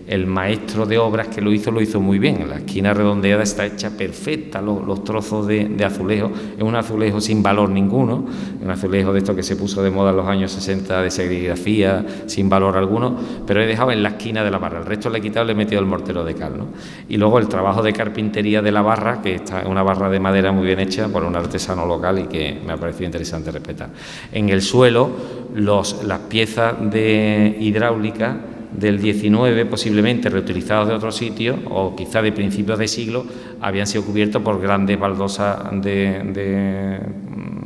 el maestro de obras que lo hizo muy bien. La esquina redondeada está hecha perfecta, los trozos de azulejo. Es un azulejo sin valor ninguno, un azulejo de esto que se puso de moda en los años 60 de serigrafía, sin valor alguno, pero he dejado en la esquina de la barra. El resto le he quitado y le he metido el mortero de cal, ¿no? Y luego el trabajo de carpintería de la barra, que está una barra de madera muy bien hecha por un artesano local y que me ha parecido interesante respetar. En el suelo las piezas de hidráulica del 19, posiblemente reutilizados de otro sitio, o quizá de principios de siglo, habían sido cubiertos por grandes baldosas de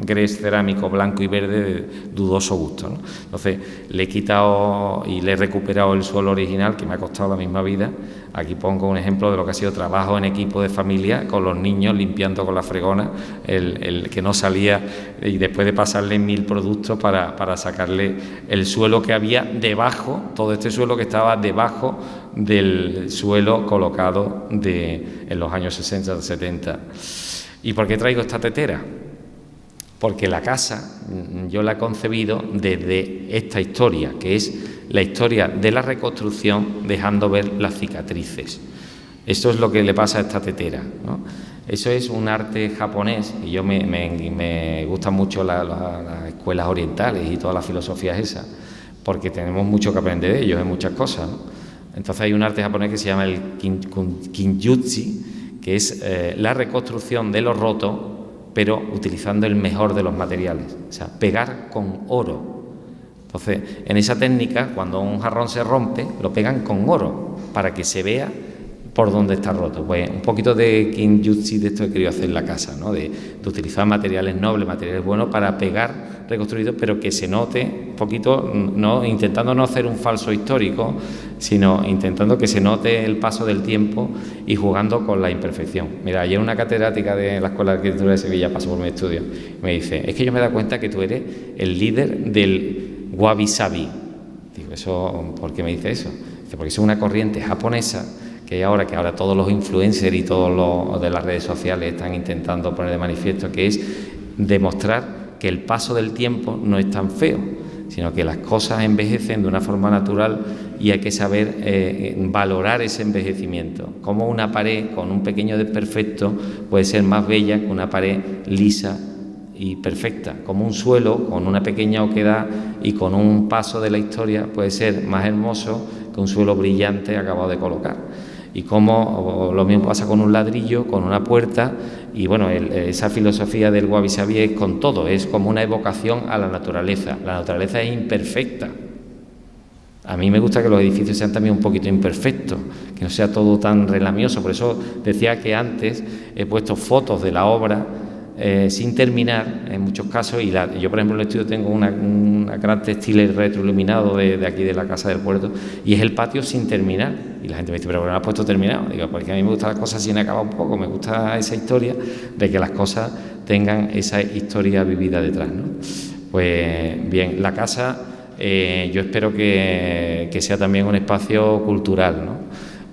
grés cerámico blanco y verde de dudoso gusto, ¿no? Entonces, le he quitado y le he recuperado el suelo original, que me ha costado la misma vida. Aquí pongo un ejemplo de lo que ha sido trabajo en equipo de familia, con los niños limpiando con la fregona, el que no salía, y después de pasarle 1000 productos para sacarle el suelo que había debajo, todo este suelo que estaba debajo del suelo colocado en los años 60, 70. ¿Y por qué traigo esta tetera? Porque la casa yo la he concebido desde esta historia, que es la historia de la reconstrucción, dejando ver las cicatrices. Esto es lo que le pasa a esta tetera, ¿no? Eso es un arte japonés, y yo me gustan mucho las escuelas orientales y todas las filosofías esas, porque tenemos mucho que aprender de ellos en muchas cosas, ¿no? Entonces hay un arte japonés que se llama el kinjutsu, que es la reconstrucción de lo roto, pero utilizando el mejor de los materiales, o sea, pegar con oro. Entonces, en esa técnica, cuando un jarrón se rompe, lo pegan con oro para que se vea por dónde está roto. Pues un poquito de kinjutsu de esto he querido hacer en la casa, ¿no? De utilizar materiales nobles, materiales buenos para pegar reconstruidos, pero que se note un poquito, no, intentando no hacer un falso histórico, sino intentando que se note el paso del tiempo y jugando con la imperfección. Mira, ayer una catedrática de la Escuela de Arquitectura de Sevilla pasó por mi estudio y me dice: es que yo me he dado cuenta que tú eres el líder del Wabi Sabi. Digo, ¿eso por qué me dice eso? Dice, porque es una corriente japonesa que ahora todos los influencers y todos los de las redes sociales están intentando poner de manifiesto, que es demostrar que el paso del tiempo no es tan feo, sino que las cosas envejecen de una forma natural y hay que saber valorar ese envejecimiento. Como una pared con un pequeño desperfecto puede ser más bella que una pared lisa y perfecta, como un suelo con una pequeña oquedad y con un paso de la historia puede ser más hermoso que un suelo brillante acabado de colocar. Y como lo mismo pasa con un ladrillo, con una puerta, y bueno, esa filosofía del Wabi Sabi es con todo, es como una evocación a la naturaleza. La naturaleza es imperfecta. A mí me gusta que los edificios sean también un poquito imperfectos, que no sea todo tan relamioso. Por eso decía que antes he puesto fotos de la obra sin terminar en muchos casos, y yo por ejemplo en el estudio tengo un gran textil retroiluminado de aquí de la Casa del Puerto, y es el patio sin terminar, y la gente me dice: ¿pero por qué no has puesto terminado? Digo, porque a mí me gustan las cosas sin acabar un poco, me gusta esa historia de que las cosas tengan esa historia vivida detrás, ¿no? Pues bien, la casa yo espero que sea también un espacio cultural, ¿no?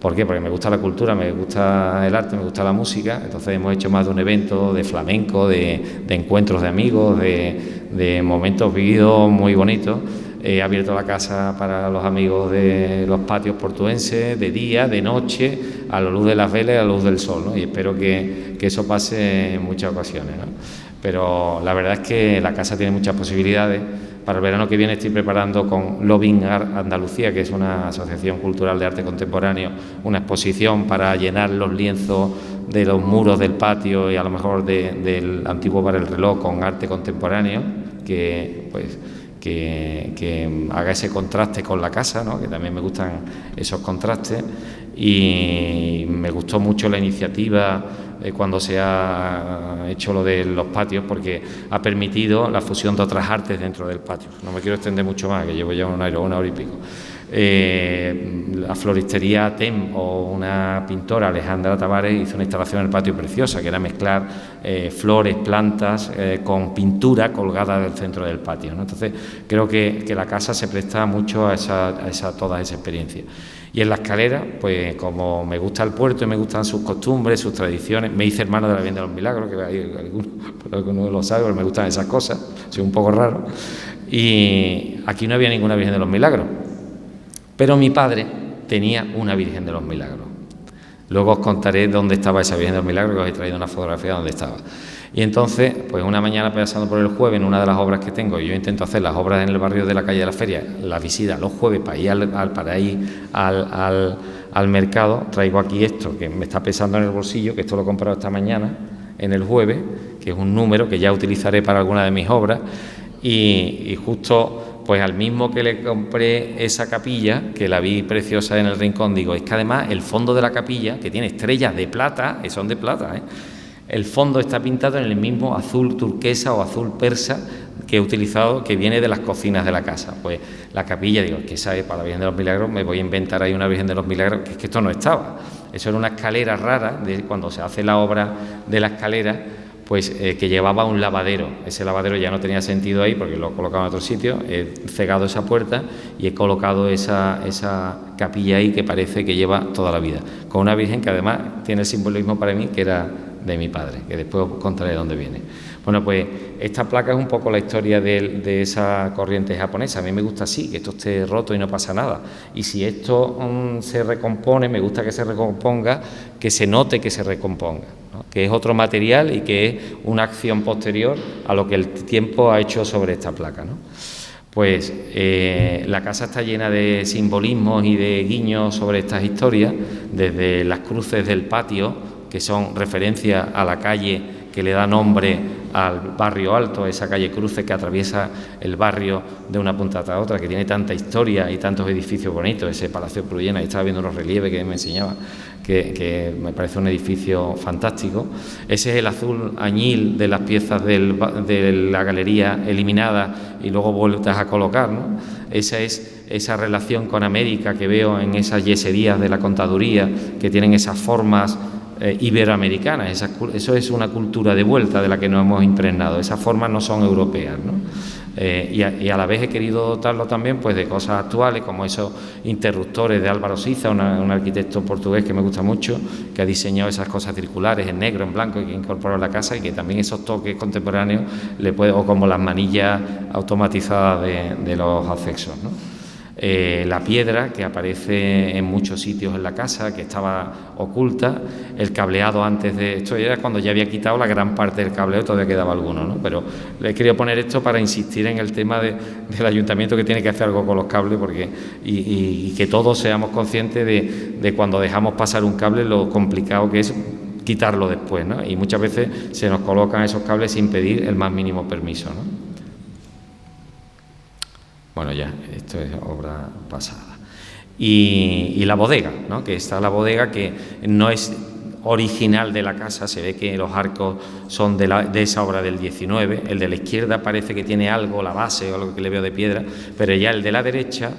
¿Por qué? Porque me gusta la cultura, me gusta el arte, me gusta la música. Entonces hemos hecho más de un evento de flamenco, de encuentros de amigos, de momentos vividos muy bonitos. He abierto la casa para los amigos de los patios portuenses, de día, de noche, a la luz de las velas y a la luz del sol, ¿no? Y espero que eso pase en muchas ocasiones, ¿no? Pero la verdad es que la casa tiene muchas posibilidades. Para el verano que viene estoy preparando con Loving Art Andalucía, que es una asociación cultural de arte contemporáneo, una exposición para llenar los lienzos de los muros del patio y a lo mejor del antiguo Bar El Reloj con arte contemporáneo, que haga ese contraste con la casa, ¿no? Que también me gustan esos contrastes. Y me gustó mucho la iniciativa cuando se ha hecho lo de los patios, porque ha permitido la fusión de otras artes dentro del patio. No me quiero extender mucho más, que llevo ya una hora y pico. La floristería TEM, o una pintora, Alejandra Tavares, hizo una instalación en el patio preciosa, que era mezclar flores, plantas con pintura colgada del centro del patio, ¿no? Entonces creo que la casa se presta mucho a toda esa experiencia. Y en la escalera, pues como me gusta el puerto y me gustan sus costumbres, sus tradiciones, me hice hermano de la Virgen de los Milagros, que hay algunos lo saben, pero me gustan esas cosas, soy un poco raro. Y aquí no había ninguna Virgen de los Milagros, pero mi padre tenía una Virgen de los Milagros. Luego os contaré dónde estaba esa Virgen de los Milagros, que os he traído una fotografía de dónde estaba. Y entonces, pues una mañana pasando por el jueves, en una de las obras que tengo, yo intento hacer las obras en el barrio de la calle de la Feria, la visita los jueves para ir al mercado, traigo aquí esto que me está pesando en el bolsillo, que esto lo he comprado esta mañana, en el jueves, que es un número que ya utilizaré para alguna de mis obras, y justo pues al mismo que le compré esa capilla, que la vi preciosa en el rincón, digo, es que además el fondo de la capilla, que tiene estrellas de plata, son de plata, el fondo está pintado en el mismo azul turquesa o azul persa que he utilizado, que viene de las cocinas de la casa. Pues la capilla, digo, es que esa es para la Virgen de los Milagros, me voy a inventar ahí una Virgen de los Milagros, que es que esto no estaba. Eso era una escalera rara, de cuando se hace la obra de la escalera, pues que llevaba un lavadero. Ese lavadero ya no tenía sentido ahí porque lo he colocado en otro sitio, he cegado esa puerta y he colocado esa capilla ahí que parece que lleva toda la vida, con una Virgen que además tiene el simbolismo para mí que era de mi padre, que después os contaré de dónde viene. Bueno, pues esta placa es un poco la historia de esa corriente japonesa. A mí me gusta así, que esto esté roto y no pasa nada. Y si esto se recompone, me gusta que se recomponga, que se note que se recomponga, ¿no? Que es otro material y que es una acción posterior a lo que el tiempo ha hecho sobre esta placa, ¿no? Pues la casa está llena de simbolismos y de guiños sobre estas historias, desde las cruces del patio, que son referencia a la calle que le da nombre al barrio alto, esa calle Cruces que atraviesa el barrio de una punta a otra, que tiene tanta historia y tantos edificios bonitos, ese Palacio Pruyena, y estaba viendo unos relieves que me enseñaba, que me parece un edificio fantástico. Ese es el azul añil de las piezas de la galería eliminadas y luego vueltas a colocar, ¿no? Esa es esa relación con América que veo en esas yeserías de la contaduría, que tienen esas formas iberoamericanas. Eso es una cultura de vuelta de la que nos hemos impregnado. Esas formas no son europeas, ¿no? Y a la vez he querido dotarlo también pues de cosas actuales, como esos interruptores de Álvaro Siza, un arquitecto portugués que me gusta mucho, que ha diseñado esas cosas circulares en negro, en blanco, y que incorporó a la casa, y que también esos toques contemporáneos o como las manillas automatizadas de los accesos, ¿no? La piedra que aparece en muchos sitios en la casa, que estaba oculta, el cableado antes de esto, era cuando ya había quitado la gran parte del cableado, todavía quedaba alguno, ¿no? Pero le he querido poner esto para insistir en el tema del ayuntamiento, que tiene que hacer algo con los cables, porque y que todos seamos conscientes de cuando dejamos pasar un cable lo complicado que es quitarlo después, ¿no? Y muchas veces se nos colocan esos cables sin pedir el más mínimo permiso, ¿no? Bueno, ya, esto es obra pasada. Y la bodega, ¿no? Que está la bodega, que no es original de la casa, se ve que los arcos son de esa obra del 19, el de la izquierda parece que tiene algo, la base o algo que le veo de piedra, pero ya el de la derecha,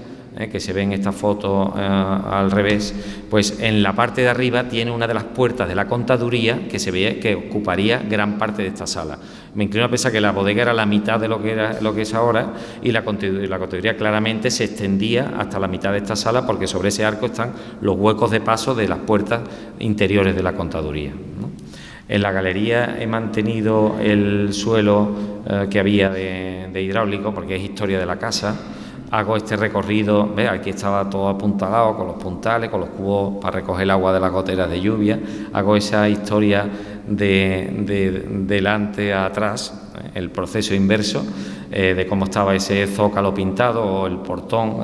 que se ve en esta foto al revés, pues en la parte de arriba tiene una de las puertas de la contaduría que se veía que ocuparía gran parte de esta sala. Me inclino a pensar que la bodega era la mitad de lo que es ahora, y la contaduría claramente se extendía hasta la mitad de esta sala, porque sobre ese arco están los huecos de paso de las puertas interiores de la contaduría, ¿no? En la galería he mantenido el suelo que había de hidráulico, porque es historia de la casa. Hago este recorrido, ¿ves? Aquí estaba todo apuntalado con los puntales, con los cubos para recoger el agua de las goteras de lluvia. Hago esa historia de delante a atrás, el proceso inverso, de cómo estaba ese zócalo pintado o el portón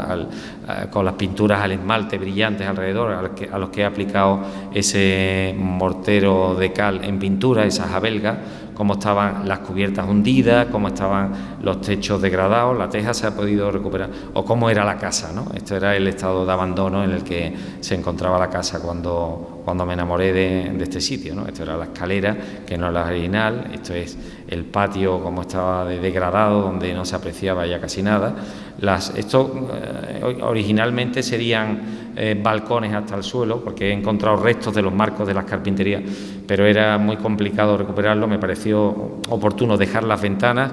con las pinturas al esmalte brillantes alrededor, a los que he aplicado ese mortero de cal en pintura, esas abelgas, cómo estaban las cubiertas hundidas, cómo estaban los techos degradados, la teja se ha podido recuperar, o cómo era la casa, ¿no? Esto era el estado de abandono en el que se encontraba la casa cuando me enamoré de este sitio, ¿no? Esto era la escalera, que no es la original, esto es el patio como estaba degradado, donde no se apreciaba ya casi nada. Esto originalmente serían balcones hasta el suelo, porque he encontrado restos de los marcos de las carpinterías, pero era muy complicado recuperarlo. Me pareció oportuno dejar las ventanas,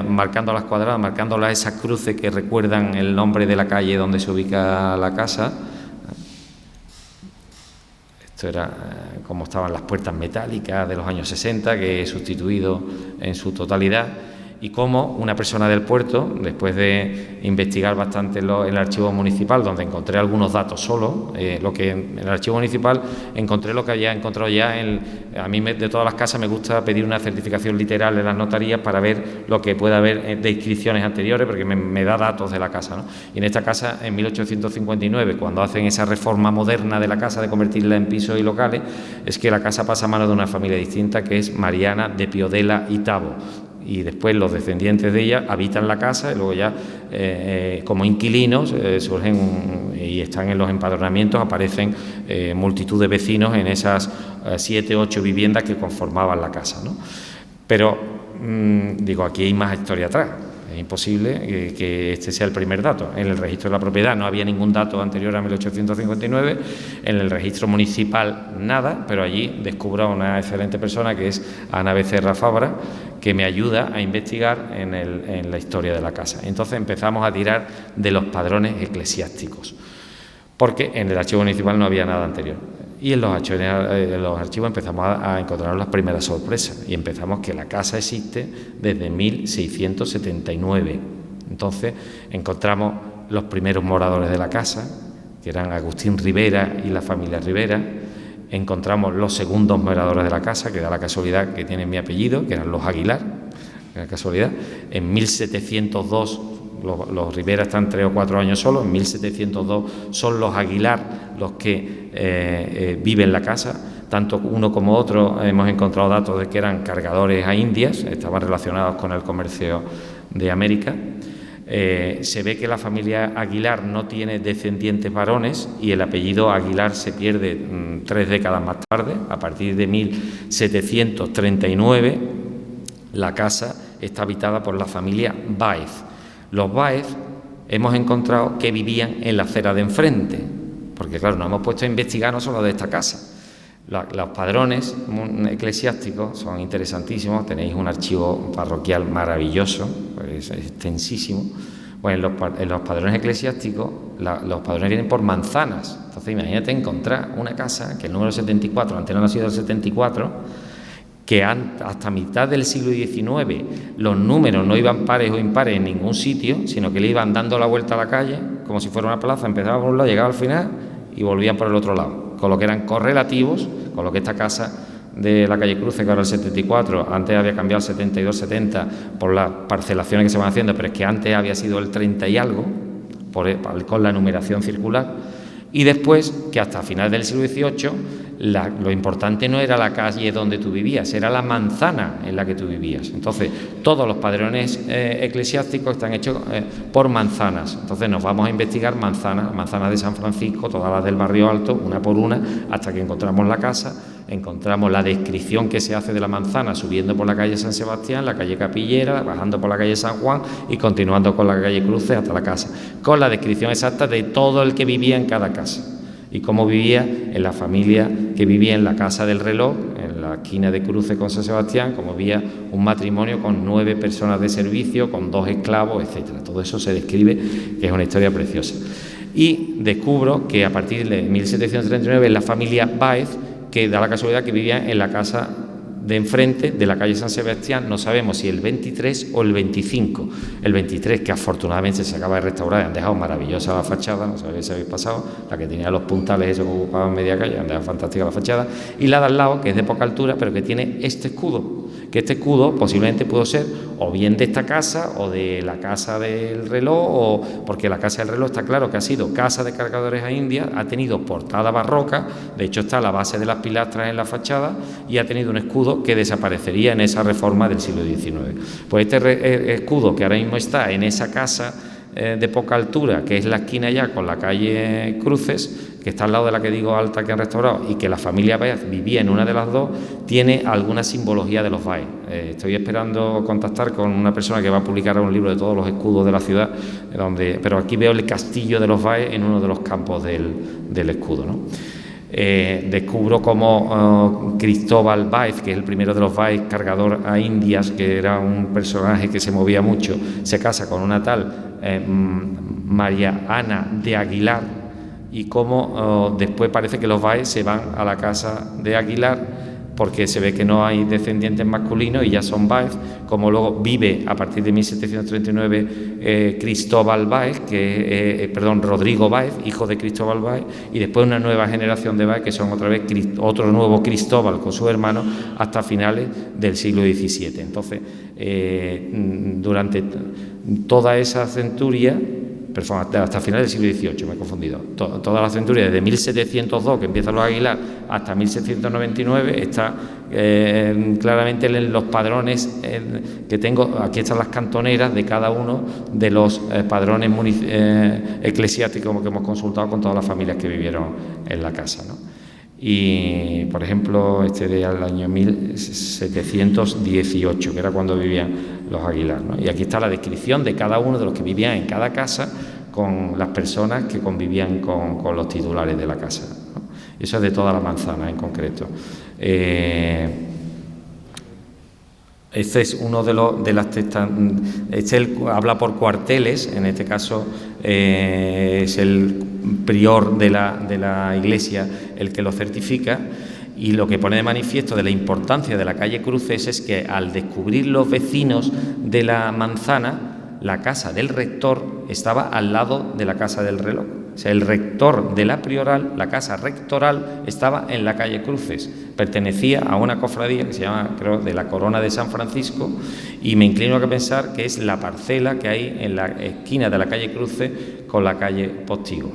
marcándolas cuadradas, marcándolas esas cruces que recuerdan el nombre de la calle donde se ubica la casa. Esto era como estaban las puertas metálicas de los años 60, que he sustituido en su totalidad, y cómo una persona del puerto, después de investigar bastante en el archivo municipal, donde encontré algunos datos solo, en el archivo municipal encontré lo que había encontrado ya a mí de todas las casas me gusta pedir una certificación literal en las notarías para ver lo que pueda haber de inscripciones anteriores, porque me da datos de la casa, ¿no? Y en esta casa, en 1859, cuando hacen esa reforma moderna de la casa de convertirla en pisos y locales, es que la casa pasa a manos de una familia distinta, que es Mariana de Piodela y Tabo. y después los descendientes de ella habitan la casa y luego ya como inquilinos surgen y están en los empadronamientos, aparecen multitud de vecinos en esas 7 o 8 viviendas que conformaban la casa, ¿no? Pero digo, aquí hay más historia atrás. Es imposible que este sea el primer dato. En el registro de la propiedad no había ningún dato anterior a 1859, en el registro municipal nada, pero allí descubro a una excelente persona que es Ana Becerra Fabra, que me ayuda a investigar en la historia de la casa. Entonces empezamos a tirar de los padrones eclesiásticos, porque en el archivo municipal no había nada anterior. Y en los archivos empezamos a encontrar las primeras sorpresas y empezamos que la casa existe desde 1679. Entonces encontramos los primeros moradores de la casa, que eran Agustín Rivera y la familia Rivera. Encontramos los segundos moradores de la casa, que da la casualidad que tienen mi apellido, que eran los Aguilar, que da casualidad. En 1702 los Rivera están 3 o 4 años solos, en 1702 son los Aguilar los que viven en la casa. Tanto uno como otro hemos encontrado datos de que eran cargadores a Indias, estaban relacionados con el comercio de América. Se ve que la familia Aguilar no tiene descendientes varones y el apellido Aguilar se pierde 3 décadas más tarde. A partir de 1739 la casa está habitada por la familia Báez. Los Báez hemos encontrado que vivían en la acera de enfrente, porque claro, nos hemos puesto a investigar no solo de esta casa. Los padrones eclesiásticos son interesantísimos, tenéis un archivo parroquial maravilloso, es extensísimo. Bueno, en los padrones eclesiásticos, los padrones vienen por manzanas. Entonces imagínate encontrar una casa que el número 74, antes no ha sido el 74, que hasta mitad del siglo XIX los números no iban pares o impares en ningún sitio, sino que le iban dando la vuelta a la calle, como si fuera una plaza, empezaba por un lado, llegaba al final y volvían por el otro lado, con lo que eran correlativos, con lo que esta casa de la calle Cruce, que ahora el 74, antes había cambiado el 72-70 por las parcelaciones que se van haciendo, pero es que antes había sido el 30 y algo, con la numeración circular, y después que hasta finales del siglo XVIII lo importante no era la calle donde tú vivías, era la manzana en la que tú vivías. Entonces, todos los padrones eclesiásticos están hechos por manzanas. Entonces, nos vamos a investigar manzanas de San Francisco, todas las del barrio alto, una por una, hasta que encontramos la casa, encontramos la descripción que se hace de la manzana subiendo por la calle San Sebastián, la calle Capillera, bajando por la calle San Juan y continuando con la calle Cruces hasta la casa, con la descripción exacta de todo el que vivía en cada casa y cómo vivía en la familia que vivía en la Casa del Reloj, en la esquina de Cruces con San Sebastián, como vivía un matrimonio con 9 personas de servicio, con 2 esclavos, etcétera. Todo eso se describe, que es una historia preciosa. Y descubro que a partir de 1739 es la familia Báez, que da la casualidad que vivía en la casa de enfrente de la calle San Sebastián, no sabemos si el 23 o el 25. El 23, que afortunadamente se acaba de restaurar, han dejado maravillosa la fachada, no sabéis si habéis pasado, la que tenía los puntales esos que ocupaban media calle, han dejado fantástica la fachada, y la de al lado, que es de poca altura, pero que tiene este escudo, que este escudo posiblemente pudo ser o bien de esta casa o de la Casa del Reloj, o porque la Casa del Reloj está claro que ha sido casa de cargadores a Indias, ha tenido portada barroca, de hecho está la base de las pilastras en la fachada y ha tenido un escudo que desaparecería en esa reforma del siglo XIX. Pues este escudo que ahora mismo está en esa casa de poca altura, que es la esquina ya con la calle Cruces, que está al lado de la que digo alta que han restaurado, y que la familia Báez vivía en una de las dos, tiene alguna simbología de los Báez. Estoy esperando contactar con una persona que va a publicar un libro de todos los escudos de la ciudad, pero aquí veo el castillo de los Báez en uno de los campos del escudo, ¿no? Descubro cómo Cristóbal Báez, que es el primero de los Báez, cargador a Indias, que era un personaje que se movía mucho, se casa con una tal María Ana de Aguilar, y cómo después parece que los Báez se van a la casa de Aguilar porque se ve que no hay descendientes masculinos y ya son Báez, como luego vive a partir de 1739 Cristóbal Báez, Rodrigo Báez, hijo de Cristóbal Báez, y después una nueva generación de Báez que son otra vez otro nuevo Cristóbal con sus hermanos hasta finales del siglo XVII. Entonces, durante toda esa centuria, hasta finales del siglo XVIII, me he confundido. Toda la centuria, desde 1702, que empiezan los Aguilar, hasta 1799, está claramente en los padrones que tengo. Aquí están las cantoneras de cada uno de los padrones eclesiásticos que hemos consultado con todas las familias que vivieron en la casa, ¿no? Y, por ejemplo, este del año 1718, que era cuando vivían los Aguilar, ¿no? Y aquí está la descripción de cada uno de los que vivían en cada casa con las personas que convivían con los titulares de la casa, ¿no? Eso es de toda la manzana en concreto. Este es uno de las habla por cuarteles, en este caso es el prior de la iglesia el que lo certifica, y lo que pone de manifiesto de la importancia de la calle Cruces es que al descubrir los vecinos de la manzana, la casa del rector estaba al lado de la casa del reloj. O sea, el rector de la prioral, la casa rectoral, estaba en la calle Cruces. Pertenecía a una cofradía que se llama, creo, de la Corona de San Francisco, y me inclino a pensar que es la parcela que hay en la esquina de la calle Cruces con la calle Postigo.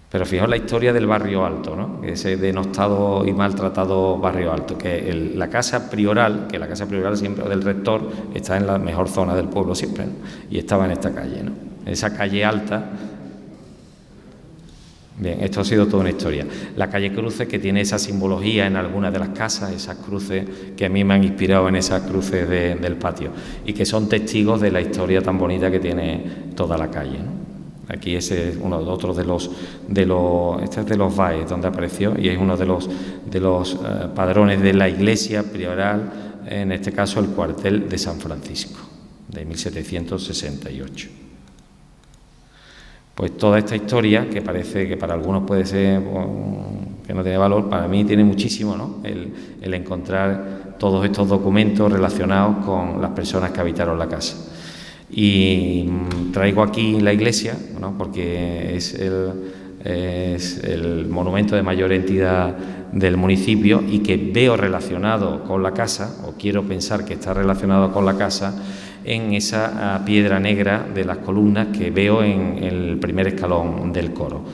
Pero fijaos la historia del Barrio Alto, ¿no? Ese denostado y maltratado Barrio Alto, que la casa prioral, siempre del rector, está en la mejor zona del pueblo siempre, ¿no? Y estaba en esta calle, ¿no? Esa calle alta. Bien, esto ha sido toda una historia. La calle Cruces, que tiene esa simbología en algunas de las casas, esas cruces que a mí me han inspirado en esas cruces del patio, y que son testigos de la historia tan bonita que tiene toda la calle, ¿no? Aquí ese es otro de los este es de los Baes donde apareció, y es uno de los padrones de la iglesia prioral, en este caso el cuartel de San Francisco, de 1768. Pues toda esta historia, que parece que para algunos puede ser que no tiene valor, para mí tiene muchísimo, ¿no? El encontrar todos estos documentos relacionados con las personas que habitaron la casa. Y traigo aquí la iglesia, ¿no? Porque es el monumento de mayor entidad del municipio, y que veo relacionado con la casa, o quiero pensar que está relacionado con la casa, en esa piedra negra de las columnas que veo en el primer escalón del coro.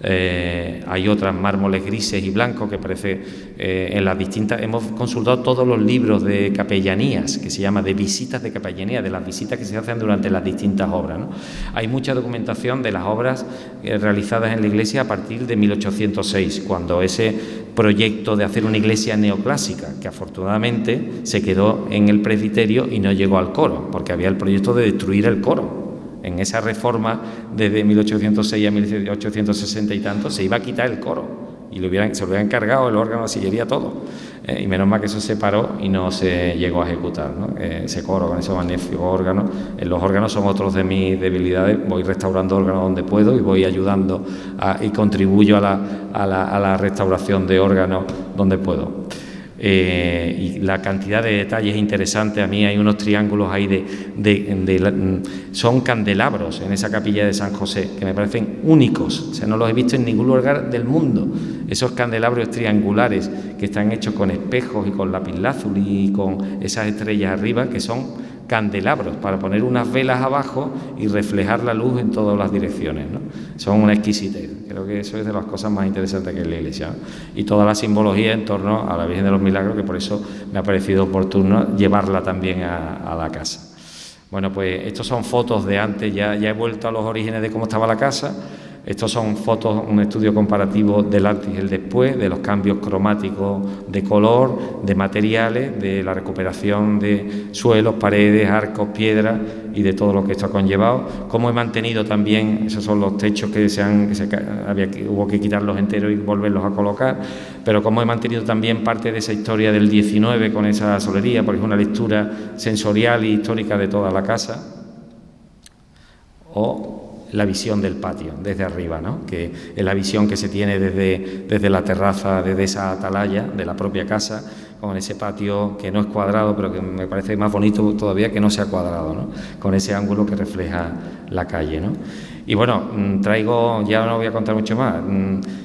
Hay otras mármoles grises y blancos que parece en las distintas. Hemos consultado todos los libros de capellanías, que se llama de visitas de capellanía, de las visitas que se hacen durante las distintas obras, ¿no? Hay mucha documentación de las obras realizadas en la iglesia a partir de 1806, cuando ese proyecto de hacer una iglesia neoclásica, que afortunadamente se quedó en el presbiterio y no llegó al coro, porque había el proyecto de destruir el coro. En esa reforma, desde 1806 a 1860 y tanto, se iba a quitar el coro y se lo hubieran encargado el órgano, la sillería, todo. Y menos mal que eso se paró y no se llegó a ejecutar, ¿no? Ese coro con esos magníficos órganos. Los órganos son otros de mis debilidades. Voy restaurando órganos donde puedo y voy ayudando y contribuyo a la restauración de órganos donde puedo. Y la cantidad de detalles interesantes. A mí hay unos triángulos ahí son candelabros en esa capilla de San José que me parecen únicos, o sea, no los he visto en ningún lugar del mundo. Esos candelabros triangulares que están hechos con espejos y con lapislázuli y con esas estrellas arriba, que son candelabros para poner unas velas abajo y reflejar la luz en todas las direcciones, ¿no? Son una exquisitez. Creo que eso es de las cosas más interesantes que es la iglesia, ¿no? Y toda la simbología en torno a la Virgen de los Milagros, que por eso me ha parecido oportuno llevarla también a la casa. Bueno, pues estos son fotos de antes, ya he vuelto a los orígenes de cómo estaba la casa. Estos son fotos, un estudio comparativo del antes y el después, de los cambios cromáticos de color, de materiales, de la recuperación de suelos, paredes, arcos, piedras y de todo lo que esto ha conllevado. Cómo he mantenido también, esos son los techos hubo que quitarlos enteros y volverlos a colocar, pero cómo he mantenido también parte de esa historia del 19 con esa solería, porque es una lectura sensorial e histórica de toda la casa. O la visión del patio desde arriba, ¿no? Que es la visión que se tiene desde la terraza, desde esa atalaya de la propia casa, con ese patio que no es cuadrado, pero que me parece más bonito todavía que no sea cuadrado, ¿no? Con ese ángulo que refleja la calle, ¿no? Y bueno, ya no voy a contar mucho más,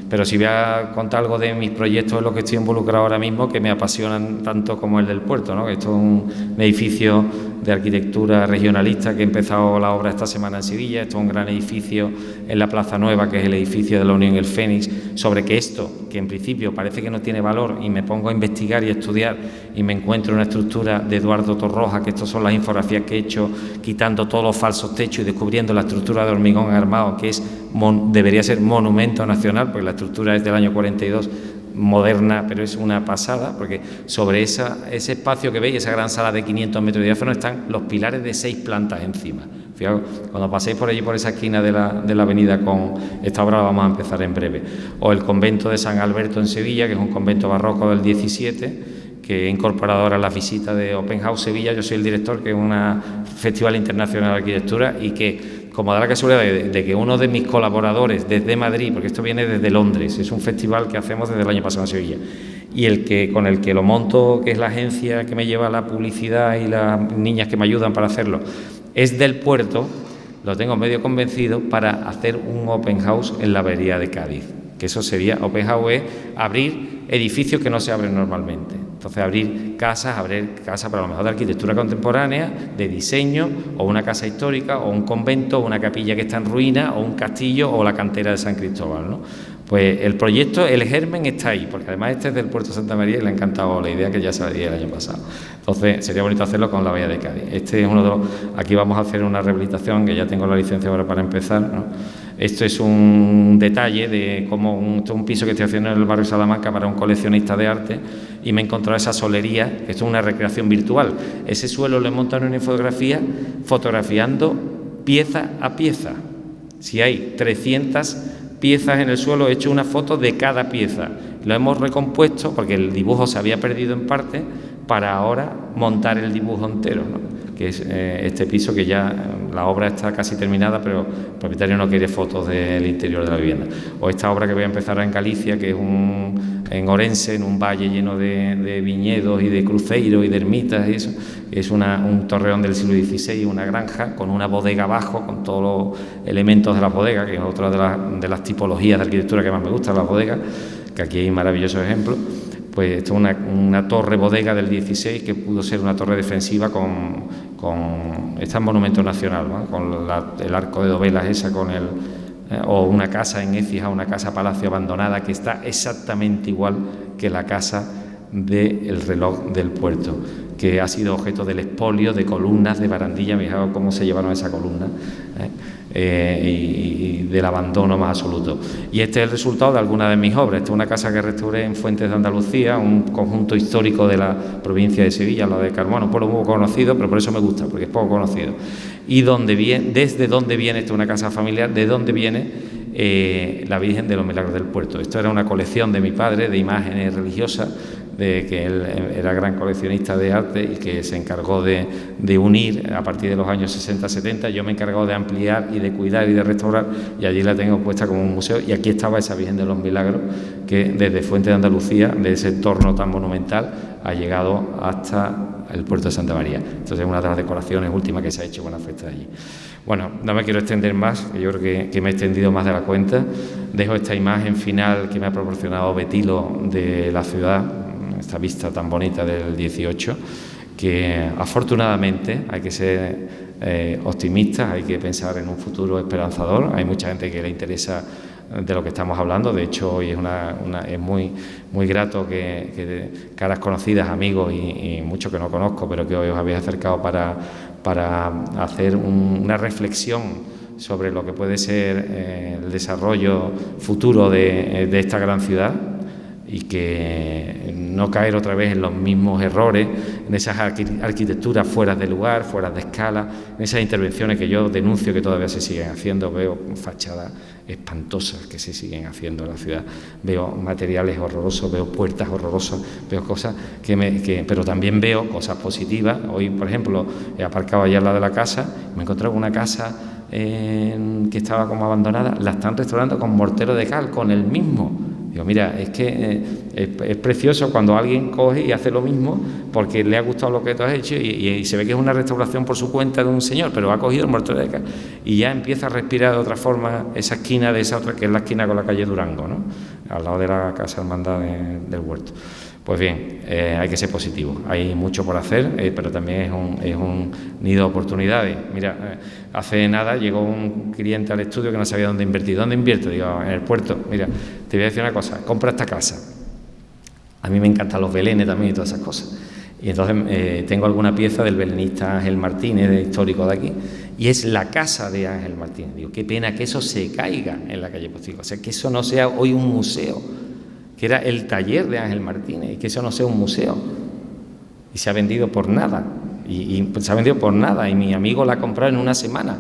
pero sí voy a contar algo de mis proyectos en los que estoy involucrado ahora mismo, que me apasionan tanto como el del puerto, ¿no? Esto es un edificio de arquitectura regionalista que ha empezado la obra esta semana en Sevilla. Esto es un gran edificio en la Plaza Nueva, que es el edificio de la Unión El Fénix, sobre que esto, que en principio parece que no tiene valor, y me pongo a investigar y a estudiar y me encuentro una estructura de Eduardo Torroja, que estas son las infografías que he hecho, quitando todos los falsos techos y descubriendo la estructura de hormigón armado, que debería ser monumento nacional, porque la estructura es del año 42, moderna, pero es una pasada, porque sobre ese espacio que veis, esa gran sala de 500 metros de diáfano, están los pilares de 6 plantas encima. Fijaos, cuando paséis por allí, por esa esquina de la avenida, con esta obra la vamos a empezar en breve. O el convento de San Alberto en Sevilla, que es un convento barroco del 17, que he incorporado ahora las visitas de Open House Sevilla. Yo soy el director, que es un festival internacional de arquitectura, y que, como da la casualidad de que uno de mis colaboradores desde Madrid, porque esto viene desde Londres, es un festival que hacemos desde el año pasado en Sevilla, y con el que lo monto, que es la agencia que me lleva la publicidad y las niñas que me ayudan para hacerlo, es del puerto, lo tengo medio convencido para hacer un open house en la bahía de Cádiz, que eso sería, open house es abrir edificios que no se abren normalmente. Entonces, abrir casas para lo mejor de arquitectura contemporánea, de diseño, o una casa histórica, o un convento, o una capilla que está en ruina, o un castillo, o la cantera de San Cristóbal, ¿no? Pues el proyecto, el germen está ahí, porque además este es del Puerto de Santa María y le ha encantado la idea, que ya salía el año pasado. Entonces, sería bonito hacerlo con la bahía de Cádiz. Este es uno de los... Aquí vamos a hacer una rehabilitación, que ya tengo la licencia ahora para empezar, ¿no? Esto es un detalle de cómo un piso que estoy haciendo en el barrio Salamanca para un coleccionista de arte, y me he encontrado esa solería, que esto es una recreación virtual. Ese suelo lo he montado en una infografía, fotografiando pieza a pieza. Si hay 300 piezas en el suelo, he hecho una foto de cada pieza. Lo hemos recompuesto, porque el dibujo se había perdido en parte, para ahora montar el dibujo entero, ¿no? Que es este piso, que ya la obra está casi terminada, pero el propietario no quiere fotos del interior de la vivienda. O esta obra que voy a empezar en Galicia, que es en Orense, en un valle lleno de viñedos y de cruceiros y de ermitas, y eso es un torreón del siglo XVI, una granja con una bodega abajo, con todos los elementos de la bodega, que es otra de las tipologías de arquitectura que más me gusta, la bodega, que aquí hay maravillosos ejemplos. Pues esto es una torre bodega del 16, que pudo ser una torre defensiva está en monumento nacional, ¿no? Con el arco de dovelas esa, o una casa en Écija, una casa palacio abandonada, que está exactamente igual que la casa del reloj del puerto, que ha sido objeto del expolio de columnas, de barandillas. Fijaos cómo se llevaron esa columna, y del abandono más absoluto. Y este es el resultado de algunas de mis obras. Esta es una casa que restauré en Fuentes de Andalucía, un conjunto histórico de la provincia de Sevilla, la de Carmona, un pueblo poco conocido, pero por eso me gusta, porque es poco conocido. Y desde dónde viene, esta es una casa familiar, de dónde viene la Virgen de los Milagros del Puerto. Esto era una colección de mi padre de imágenes religiosas, que él era gran coleccionista de arte, y que se encargó de unir a partir de los años 60-70. Yo me he encargado de ampliar y de cuidar y de restaurar, y allí la tengo puesta como un museo. Y aquí estaba esa Virgen de los Milagros, que desde Fuente de Andalucía, de ese entorno tan monumental, ha llegado hasta el puerto de Santa María. Entonces, es una de las decoraciones últimas que se ha hecho con la fiesta allí. Bueno, no me quiero extender más, que yo creo que me he extendido más de la cuenta. Dejo esta imagen final que me ha proporcionado Betilo de la ciudad, esta vista tan bonita del 18, que afortunadamente hay que ser optimistas, hay que pensar en un futuro esperanzador. Hay mucha gente que le interesa de lo que estamos hablando. De hecho, hoy es muy, muy grato que caras conocidas, amigos y muchos que no conozco, pero que hoy os habéis acercado para hacer una reflexión sobre lo que puede ser el desarrollo futuro de esta gran ciudad, y que no caer otra vez en los mismos errores, en esas arquitecturas fuera de lugar, fuera de escala, en esas intervenciones que yo denuncio que todavía se siguen haciendo. Veo fachadas espantosas que se siguen haciendo en la ciudad, veo materiales horrorosos, veo puertas horrorosas, veo cosas pero también veo cosas positivas. Hoy, por ejemplo, he aparcado allá al lado de la casa, me he encontrado con una casa que estaba como abandonada, la están restaurando con mortero de cal, con el mismo. Digo, mira, es que es precioso cuando alguien coge y hace lo mismo porque le ha gustado lo que tú has hecho, y se ve que es una restauración por su cuenta de un señor, pero ha cogido el mortero de cal y ya empieza a respirar de otra forma esa esquina de esa otra, que es la esquina con la calle Durango, ¿no? Al lado de la Casa Hermandad del Huerto. Pues bien, hay que ser positivo. Hay mucho por hacer, pero también es un nido de oportunidades. Mira, hace nada llegó un cliente al estudio que no sabía dónde invertir. ¿Dónde invierto? Digo, en el puerto. Mira, te voy a decir una cosa, compra esta casa. A mí me encantan los belenes también y todas esas cosas. Y entonces tengo alguna pieza del belenista Ángel Martínez, de histórico de aquí, y es la casa de Ángel Martínez. Digo, qué pena que eso se caiga en la calle Postigo. O sea, que eso no sea hoy un museo, que era el taller de Ángel Martínez, y que eso no sea un museo. Y se ha vendido por nada, y se ha vendido por nada, y mi amigo la ha comprado en una semana,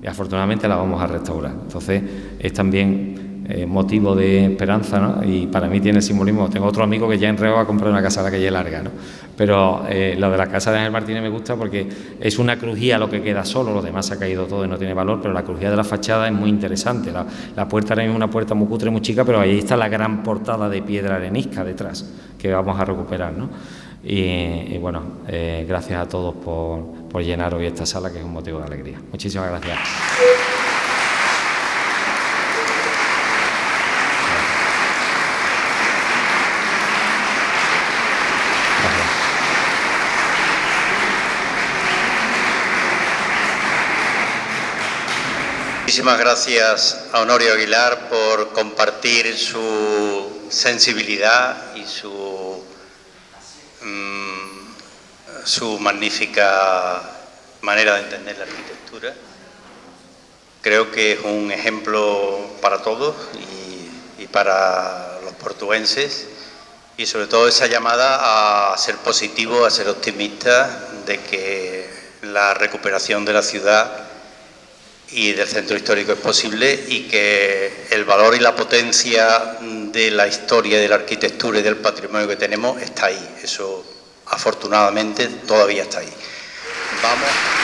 y afortunadamente la vamos a restaurar. Entonces es también motivo de esperanza, ¿no? Y para mí tiene simbolismo. Tengo otro amigo que ya en Reo va a comprar una casa a la calle Larga, ¿no? Pero lo de la casa de Ángel Martínez me gusta porque es una crujía lo que queda solo, lo demás se ha caído todo y no tiene valor, pero la crujía de la fachada es muy interesante. La puerta ahora mismo es una puerta muy cutre, muy chica, pero ahí está la gran portada de piedra arenisca detrás, que vamos a recuperar, ¿no? Y bueno, gracias a todos por llenar hoy esta sala, que es un motivo de alegría. Muchísimas gracias. Muchísimas gracias a Honorio Aguilar por compartir su sensibilidad y su magnífica manera de entender la arquitectura. Creo que es un ejemplo para todos y para los portuenses, y sobre todo esa llamada a ser positivo, a ser optimista de que la recuperación de la ciudad y del centro histórico es posible, y que el valor y la potencia de la historia, de la arquitectura y del patrimonio que tenemos está ahí. Eso, afortunadamente, todavía está ahí. Vamos.